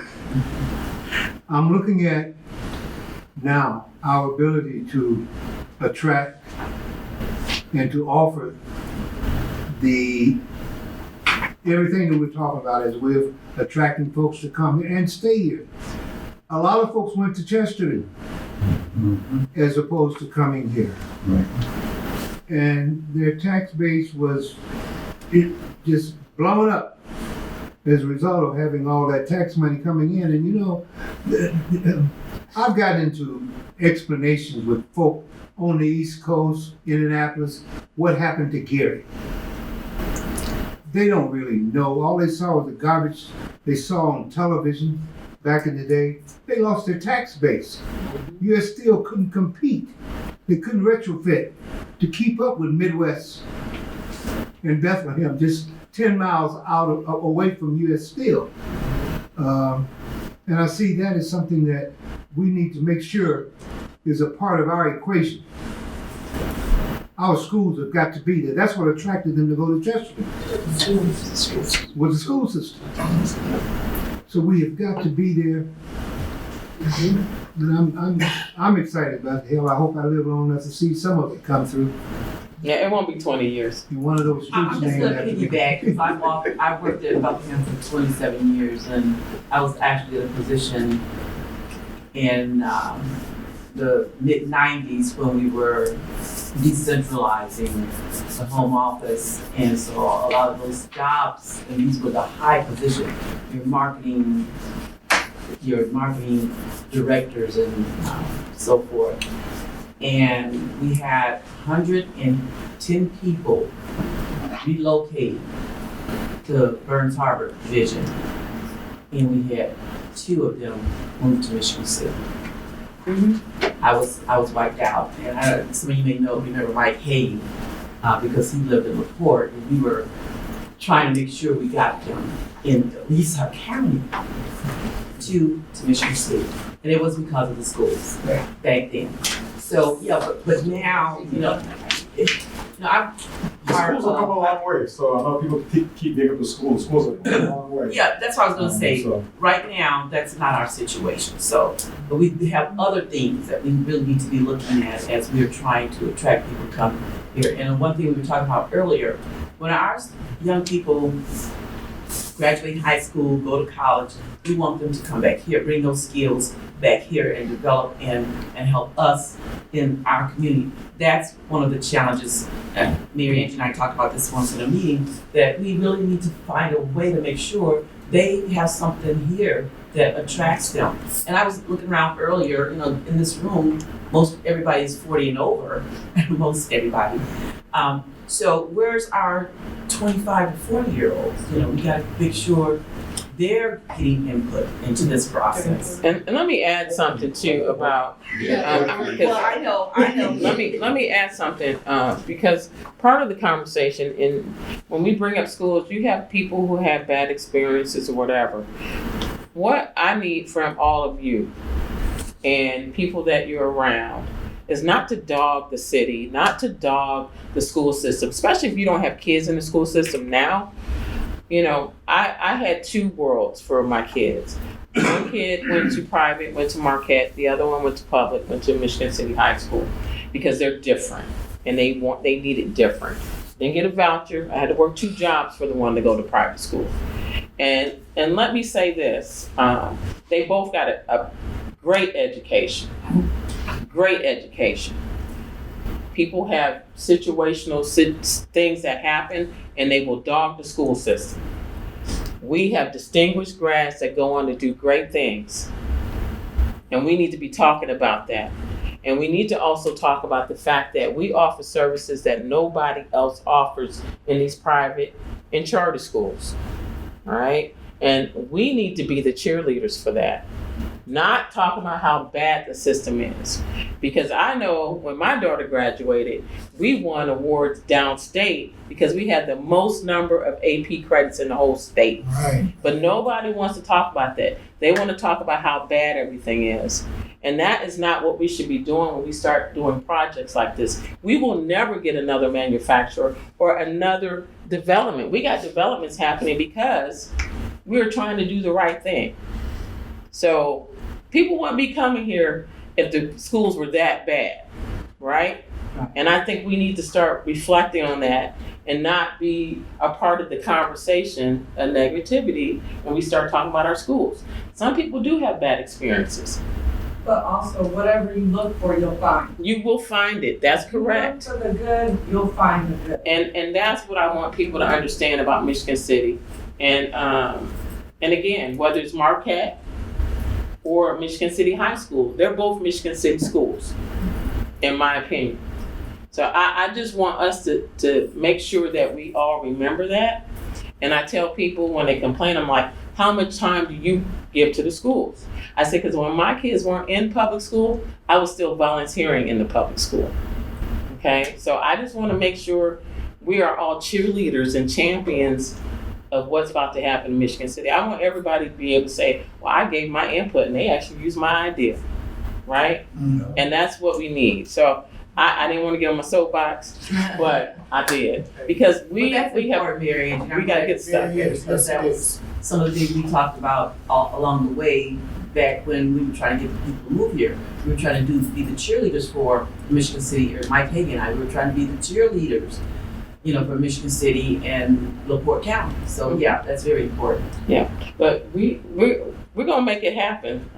N: I'm looking at now our ability to attract and to offer everything that we're talking about as we're attracting folks to come here and stay here. A lot of folks went to Chesterton as opposed to coming here. And their tax base was just blown up as a result of having all that tax money coming in. And you know, I've gotten into explanations with folk on the East Coast, Indianapolis, what happened to Gary. They don't really know. All they saw was the garbage they saw on television back in the day. They lost their tax base. U.S. Steel couldn't compete. They couldn't retrofit to keep up with Midwest and Bethlehem, just 10 miles away from U.S. Steel. And I see that as something that we need to make sure is a part of our equation. Our schools have got to be there. That's what attracted them to go to Chesterton, was the school system. So we have got to be there. And I'm excited about the hell. I hope I live long enough to see some of it come through.
A: yeah, it won't be 20 years.
N: In one of those streets
B: I'm just
N: named
B: gonna
N: after me.
B: piggyback, because I worked at Buckingham for 27 years, and I was actually in a position in the mid-90s when we were decentralizing the home office. And so a lot of those jobs, and these were the high position, your marketing directors and so forth. And we had 110 people relocate to Burns Harbor Division. And we had 2 of them move to Michigan City. I was wiped out, and some of you may remember Mike Hay, because he lived in LaPorte, and we were trying to make sure we got him in Lisa County to Michigan City, and it was because of the schools back then. So yeah, but now I'm part
C: Schools have come a
B: of.
C: long way, so I know people keep digging up the schools. Schools have come a long way.
B: Yeah, that's what I was gonna say.
C: So-
B: Right now, that's not our situation. So, but we have other things that we really need to be looking at as we are trying to attract people to come here. And one thing we were talking about earlier, when our young people graduate high school, go to college, we want them to come back here, bring those skills back here and develop and help us in our community. That's one of the challenges, and Mary Angie and I talked about this once in a meeting, that we really need to find a way to make sure they have something here that attracts them. And I was looking around earlier, in this room, most everybody is 40 and over, most everybody. So where's our 25 to 40-year-olds? We gotta make sure they're getting input into this process.
A: And let me add something too about.
B: Well, I know.
A: Let me add something because part of the conversation when we bring up schools, you have people who have bad experiences or whatever. What I need from all of you and people that you're around is not to dog the city, not to dog the school system, especially if you don't have kids in the school system now. You know, I had two worlds for my kids. One kid went to private, went to Marquette. The other one went to public, went to Michigan City High School, because they're different and they need it different. Didn't get a voucher. I had to work 2 jobs for the one to go to private school. And let me say this, they both got a great education. Great education. People have situational things that happen and they will dog the school system. We have distinguished grads that go on to do great things. And we need to be talking about that. And we need to also talk about the fact that we offer services that nobody else offers in these private and charter schools. All right? And we need to be the cheerleaders for that. Not talking about how bad the system is. Because I know when my daughter graduated, we won awards downstate because we had the most number of AP credits in the whole state.
J: Right.
A: But nobody wants to talk about that. They want to talk about how bad everything is. And that is not what we should be doing when we start doing projects like this. We will never get another manufacturer or another development. We got developments happening because we're trying to do the right thing. So people wouldn't be coming here if the schools were that bad, right? And I think we need to start reflecting on that and not be a part of the conversation of negativity when we start talking about our schools. Some people do have bad experiences.
R: But also, whatever you look for, you'll find.
A: You will find it. That's correct.
R: Look for the good, you'll find the good.
A: And that's what I want people to understand about Michigan City. And again, whether it's Marquette or Michigan City High School, they're both Michigan City schools, in my opinion. So I just want us to make sure that we all remember that. And I tell people when they complain, I'm like, how much time do you give to the schools? I say, because when my kids weren't in public school, I was still volunteering in the public school. Okay, so I just want to make sure we are all cheerleaders and champions of what's about to happen in Michigan City. I want everybody to be able to say, well, I gave my input and they actually used my idea, right? Mm-hmm. And that's what we need. So I didn't want to get on my soapbox, but I did. Because we have, we got to get stuff.
B: Because that was some of the things we talked about all along the way back when we were trying to get people to move here. We were trying to be the cheerleaders for Michigan City, or Mike Hagan and I, we were trying to be the cheerleaders, you know, for Michigan City and LaPorte County. So yeah, that's very important.
A: Yeah, but we're gonna make it happen.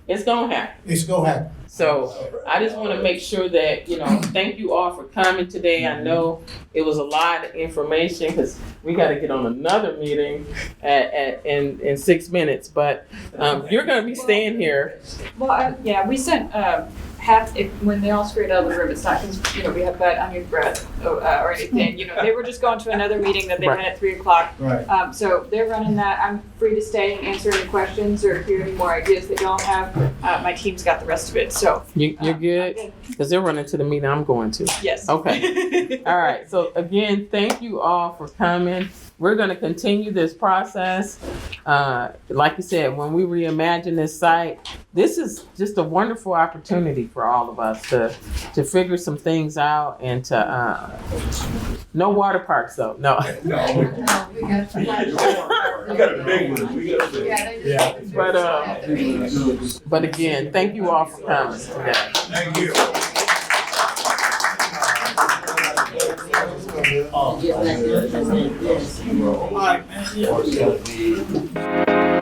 A: It's gonna happen.
J: It's gonna happen.
A: So I just want to make sure that, thank you all for coming today. I know it was a lot of information because we got to get on another meeting in 6 minutes, but you're going to be staying here.
D: Well, we sent when they all scurried out of the room, it's not because, we have bad onion bread or anything, they were just going to another meeting that they had at 3:00.
J: Right.
D: So they're running that. I'm free to stay and answer any questions or hear any more ideas that y'all have. My team's got the rest of it, so.
A: You're good? Because they're running to the meeting I'm going to.
D: Yes.
A: Okay. All right. So again, thank you all for coming. We're going to continue this process. Like you said, when we reimagine this site, this is just a wonderful opportunity for all of us to figure some things out and to, no water parks though, no.
E: No, we got a big one. We got a big one.
A: But again, thank you all for coming today.
E: Thank you.
S: Yeah,